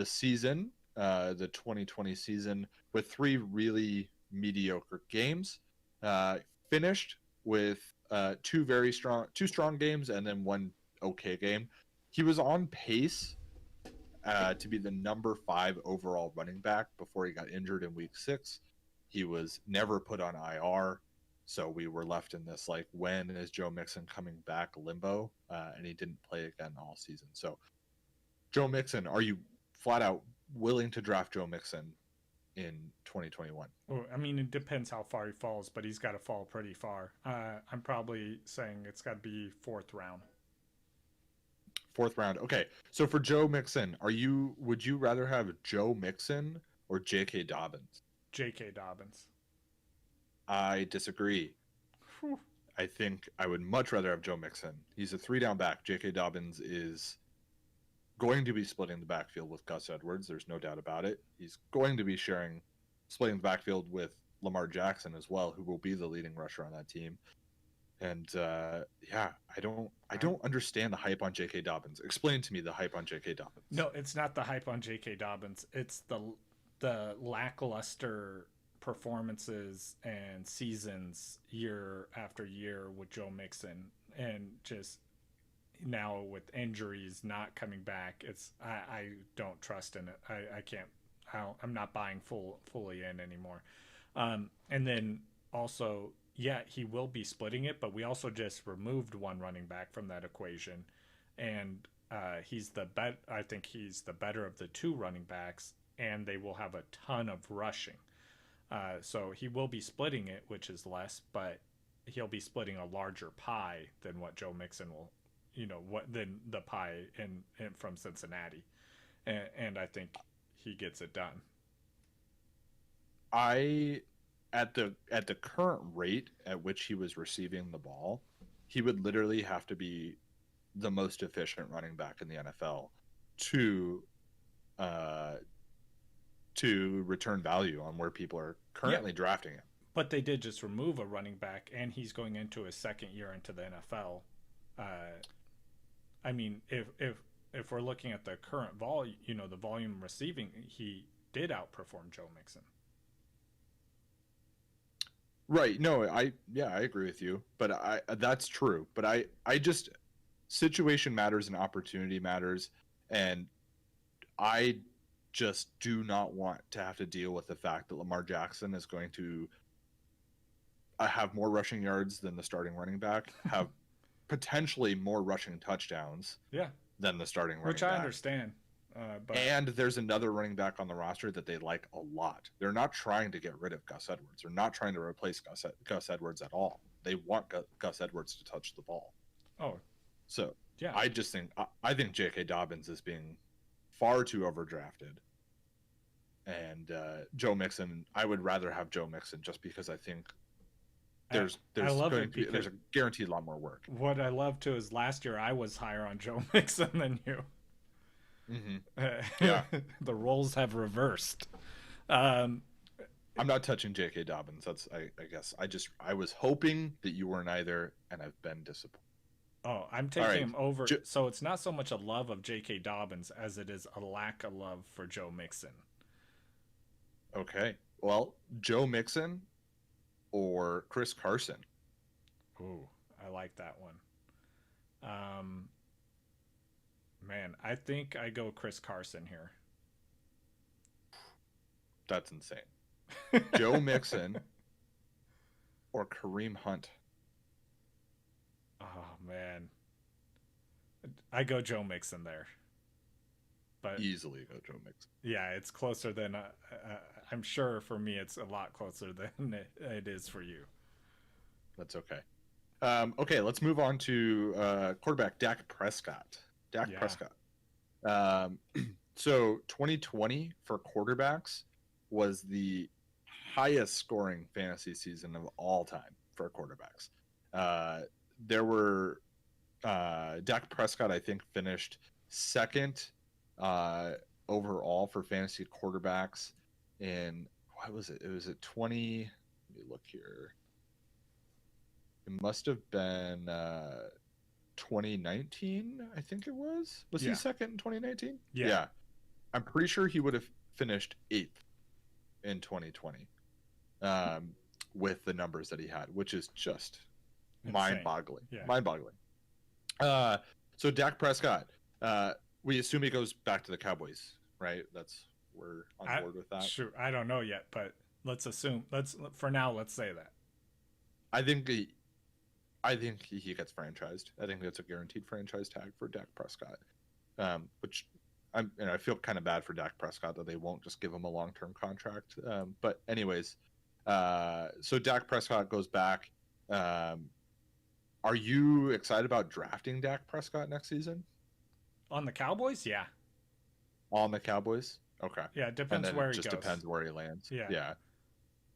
season, the 2020 season, with 3 really mediocre games. Finished with 2 strong games and then 1 okay game. He was on pace to be the number 5 overall running back before he got injured in week 6. He was never put on IR, so we were left in this like, when is Joe Mixon coming back limbo, and he didn't play again all season. So Joe Mixon, are you flat out willing to draft Joe Mixon in 2021? Well, I mean, it depends how far he falls, but he's got to fall pretty far. I'm probably saying it's got to be 4th round. 4th round. Okay. So for Joe Mixon, would you rather have Joe Mixon or J.K. Dobbins? J.K. Dobbins. I disagree. Whew. I think I would much rather have Joe Mixon. He's a 3-down back. J.K. Dobbins is going to be splitting the backfield with Gus Edwards. There's no doubt about it. He's going to be splitting the backfield with Lamar Jackson as well, who will be the leading rusher on that team. And I don't understand the hype on J.K. Dobbins. Explain to me the hype on J.K. Dobbins. No, it's not the hype on J.K. Dobbins. It's the lackluster performances and seasons year after year with Joe Mixon, and just now with injuries not coming back. I don't trust in it. I can't. I'm not buying fully in anymore. And then also, yeah, he will be splitting it, but we also just removed 1 running back from that equation, and I think he's the better of the 2 running backs, and they will have a ton of rushing. So he will be splitting it, which is less, but he'll be splitting a larger pie than what Joe Mixon will, than the pie in from Cincinnati, and I think he gets it done. At the current rate at which he was receiving the ball, he would literally have to be the most efficient running back in the NFL to return value on where people are currently drafting him. But they did just remove a running back, and he's going into his 2nd year into the NFL. I mean, if we're looking at the current volume, the volume receiving, he did outperform Joe Mixon. Right. No, I agree with you, but that's true. But I just, situation matters and opportunity matters, and I just do not want to have to deal with the fact that Lamar Jackson is going to have more rushing yards than the starting running back, have potentially more rushing touchdowns than the starting running back. Which I understand. And there's another running back on the roster that they like a lot. They're not trying to get rid of Gus Edwards. They're not trying to replace Gus Edwards at all. They want Gus Edwards to touch the ball. Oh. So yeah, I think J.K. Dobbins is being far too overdrafted. And Joe Mixon, I would rather have Joe Mixon just because I think there's a guaranteed lot more work. What I love too is last year I was higher on Joe Mixon than you. Mm-hmm. Yeah, the roles have reversed. I'm not touching J.K. Dobbins. I guess I was hoping that you weren't either, and I've been disappointed. Oh, I'm taking him over. So it's not so much a love of J.K. Dobbins as it is a lack of love for Joe Mixon. Okay, well, Joe Mixon or Chris Carson? Ooh, I like that one. Man, I think I go Chris Carson here. That's insane. Joe Mixon or Kareem Hunt? Oh, man. I go Joe Mixon there. But easily go Joe Mixon. Yeah, it's closer than I'm sure for me it's a lot closer than it is for you. That's okay. Okay, let's move on to quarterback Dak Prescott. Dak Yeah. Prescott. So 2020 for quarterbacks was the highest scoring fantasy season of all time for quarterbacks. There were Dak Prescott, I think, finished second overall for fantasy quarterbacks in what was it? It was at 20. Let me look here. It must have been 2019, I think it was. Was he second in 2019? Yeah. I'm pretty sure he would have finished 8th in 2020 with the numbers that he had, which is just mind-boggling. Yeah. Mind-boggling. So Dak Prescott, we assume he goes back to the Cowboys, right? We're on board with that. Sure, I don't know yet, but let's assume. Let's say that. I think he gets franchised. I think that's a guaranteed franchise tag for Dak Prescott, which I feel kind of bad for Dak Prescott that they won't just give him a long-term contract. But anyways, so Dak Prescott goes back. Are you excited about drafting Dak Prescott next season? On the Cowboys? Yeah. On the Cowboys? Okay. Yeah, it depends where he goes. It just depends where he lands. Yeah.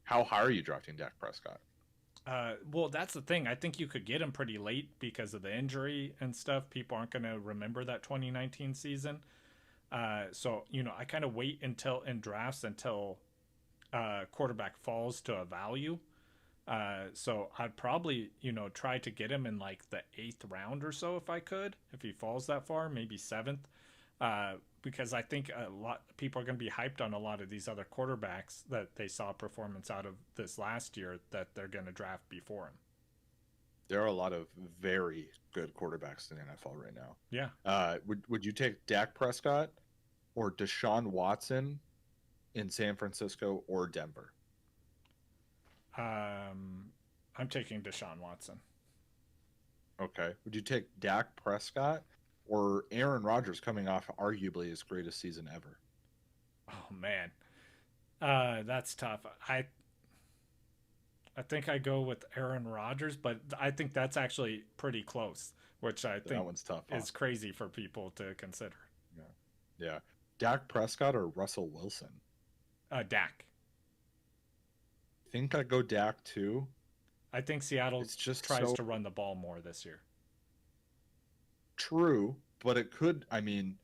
How high are you drafting Dak Prescott? Well, that's the thing. I think you could get him pretty late because of the injury and stuff. People aren't going to remember that 2019 season. So, I kind of wait until quarterback falls to a value. So I'd probably, try to get him in like the 8th round or so if I could, if he falls that far, maybe 7th. Because I think a lot people are going to be hyped on a lot of these other quarterbacks that they saw performance out of this last year that they're going to draft before him. There are a lot of very good quarterbacks in the NFL right now. Yeah. Would you take Dak Prescott or Deshaun Watson in San Francisco or Denver? I'm taking Deshaun Watson. Okay. Would you take Dak Prescott or Aaron Rodgers coming off arguably his greatest season ever? Oh man, that's tough. I think I go with Aaron Rodgers, but I think that's actually pretty close, which I think that one's tough, is crazy for people to consider. Yeah. Dak Prescott or Russell Wilson? Dak. I think I'd go Dak too. I think Seattle tries to run the ball more this year. True, but it could. I mean,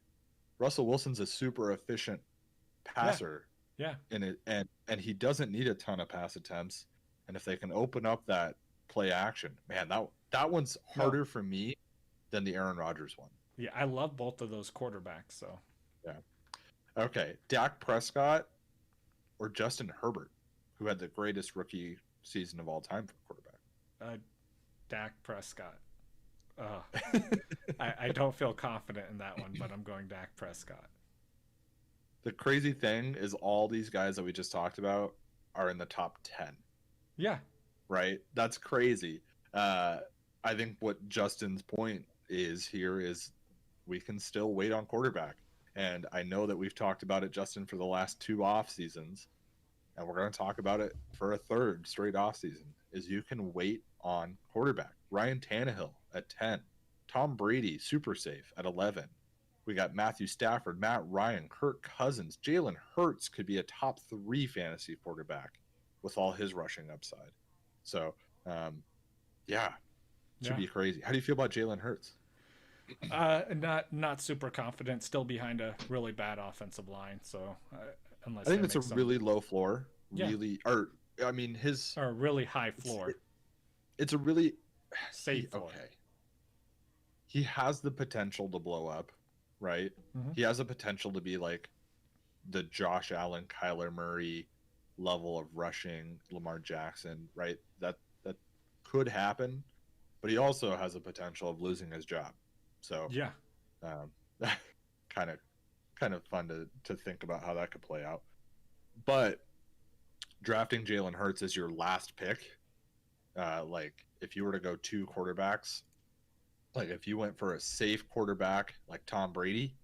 Russell Wilson's a super efficient passer. Yeah. And he doesn't need a ton of pass attempts. And if they can open up that play action, man, that one's harder for me than the Aaron Rodgers one. Yeah, I love both of those quarterbacks. So. Yeah. Okay, Dak Prescott or Justin Herbert, who had the greatest rookie season of all time for quarterback? Dak Prescott. I don't feel confident in that one, but I'm going Dak Prescott. The crazy thing is all these guys that we just talked about are in the top 10. Yeah. Right? That's crazy. I think what Justin's point is here is we can still wait on quarterback. And I know that we've talked about it, Justin, for the last 2 off seasons. And we're going to talk about it for a 3rd straight off season, is you can wait on quarterback. Ryan Tannehill at 10. Tom Brady, super safe, at 11. We got Matthew Stafford, Matt Ryan, Kirk Cousins. Jalen Hurts could be a top 3 fantasy quarterback with all his rushing upside. So, should be crazy. How do you feel about Jalen Hurts? Not super confident. Still behind a really bad offensive line. So, I think it's a really low floor. Really, his or a really high floor. It's a really safe floor. Okay. He has the potential to blow up, right? Mm-hmm. He has the potential to be like the Josh Allen, Kyler Murray level of rushing, Lamar Jackson, right? That could happen, but he also has the potential of losing his job. So kind of fun to think about how that could play out. But drafting Jalen Hurts as your last pick, like if you were to go 2 quarterbacks, like if you went for a safe quarterback like Tom Brady,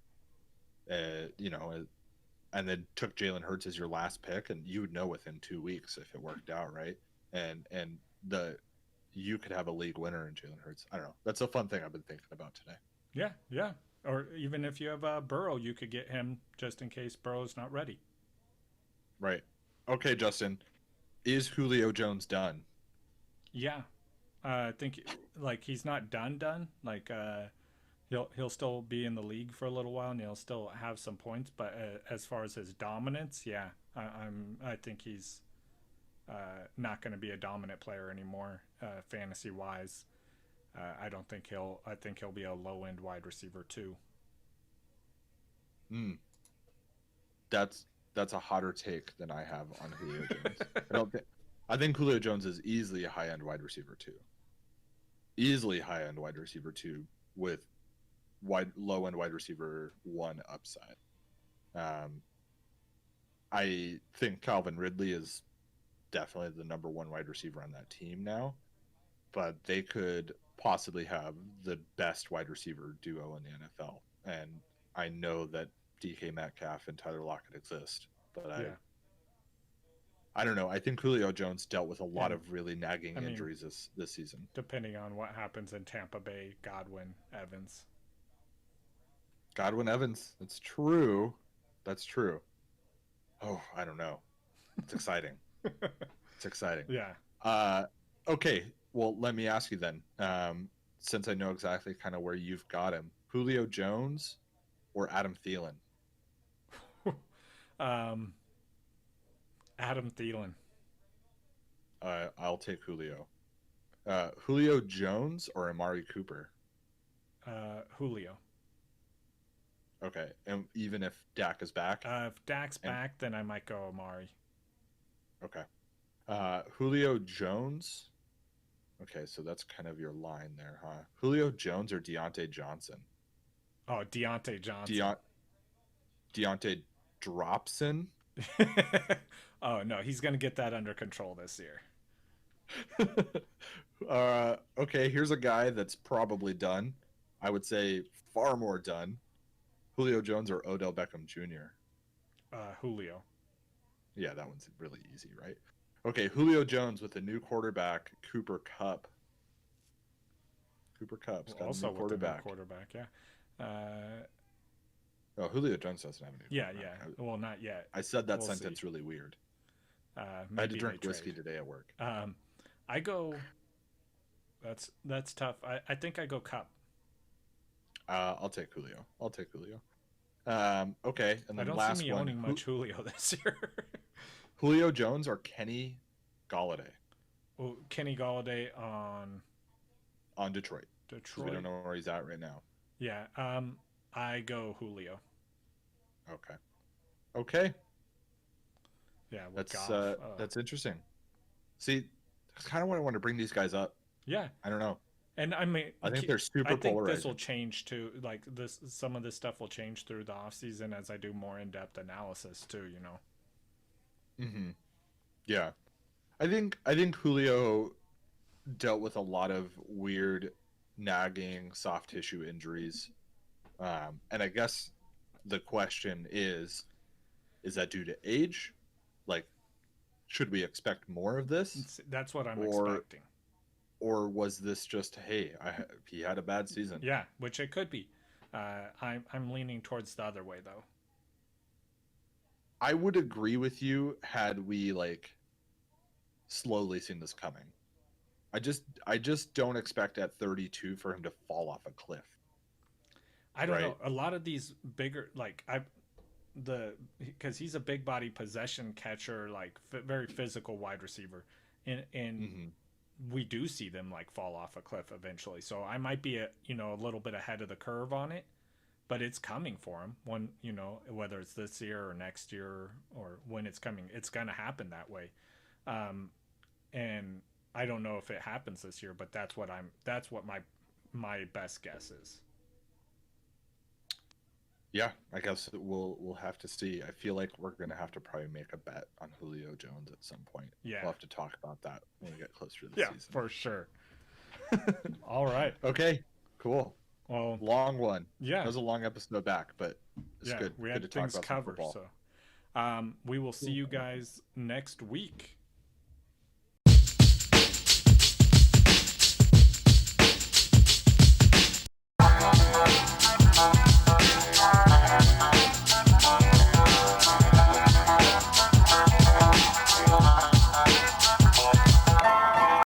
and then took Jalen Hurts as your last pick, and you would know within 2 weeks if it worked out, right? And you could have a league winner in Jalen Hurts. I don't know. That's a fun thing I've been thinking about today. Yeah. Or even if you have Burrow, you could get him just in case Burrow's not ready. Right. Okay, Justin. Is Julio Jones done? Yeah, I think like he's not done. Like he'll still be in the league for a little while and he'll still have some points. But as far as his dominance, yeah, I think he's not going to be a dominant player anymore, fantasy wise. I don't think he'll. I think he'll be a low end wide receiver too. Hmm. That's a hotter take than I have on Julio Jones. I don't think. I think Julio Jones is easily a high end wide receiver too. Easily high end wide receiver two with low end wide receiver one upside. Um, I think Calvin Ridley is definitely the number one wide receiver on that team now, but they could possibly have the best wide receiver duo in the NFL. And I know that DK Metcalf and Tyler Lockett exist, but Yeah, I don't know. I think Julio Jones dealt with a lot and of really nagging I mean, injuries this season. depending on what happens in Tampa Bay, Godwin, Evans. Godwin Evans, that's true. That's true. Oh, I don't know. It's exciting. It's exciting. Yeah. Okay. Well, let me ask you then. Since I know exactly kind of where you've got him, Julio Jones or Adam Thielen? um, Adam Thielen. I'll take Julio. Julio Jones or Amari Cooper? Julio. Okay. And even if Dak is back? If Dak's back, then I might go Amari. Okay. Julio Jones. Okay, so that's kind of your line there, huh? Julio Jones or Deontay Johnson? Oh, Deontay Johnson. Deontay Dropson? Oh no, he's gonna get that under control this year. Okay, here's a guy that's probably done. I would say far more done. Julio Jones or Odell Beckham Jr.? Julio. Yeah, that one's really easy, right? Okay, Julio Jones with a new quarterback, Cooper Kupp. Cooper Kupp's got Also a new with the new quarterback. quarterback, yeah. Oh, Julio Jones doesn't have a new Yeah, quarterback. yeah. Well, not yet. I said that We'll sentence see. really weird. I had to Maybe drink they whiskey trade. today at work. I go. That's tough. I think I go Cup. I'll take Julio. I'll take Julio. Okay, and I then don't last see me one. owning much Julio this year. Julio Jones or Kenny Galladay Well, Kenny Gallaudet on Detroit. Because we Detroit. don't know where he's at right now. Yeah. I go Julio. Okay. Okay. Yeah. With Goff. That's interesting. See, that's kind of why I want to bring these guys up. Yeah. I don't know. And I mean, I think they're super I think polarizing. this will change too. Like this, some of this stuff will change through the off season as I do more in depth analysis too. You know. Mm-hmm. Yeah, I think Julio dealt with a lot of weird, nagging soft tissue injuries, and I guess the question is that due to age? Like, should we expect more of this, That's what I'm expecting. or was this just he had a bad season? Yeah, which it could be. I'm leaning towards the other way though. I would agree with you had we like slowly seen this coming. I just don't expect at 32 for him to fall off a cliff. I don't know. A lot of these bigger, like because he's a big body possession catcher, like very physical wide receiver, and Mm-hmm. we do see them like fall off a cliff eventually. So I might be a little bit ahead of the curve on it, but it's coming for him. When whether it's this year or next year or when it's coming, it's gonna happen that way. And I don't know if it happens this year, but that's what my best guess is. Yeah, I guess we'll have to see. I feel like we're gonna have to probably make a bet on Julio Jones at some point. Yeah, we'll have to talk about that when we get closer to the season. Yeah, for sure. All right. Okay. Cool. Well, long one. Yeah, that was a long episode back, but it's good. We good had to talk things about covered. football. So, we will see you guys next week.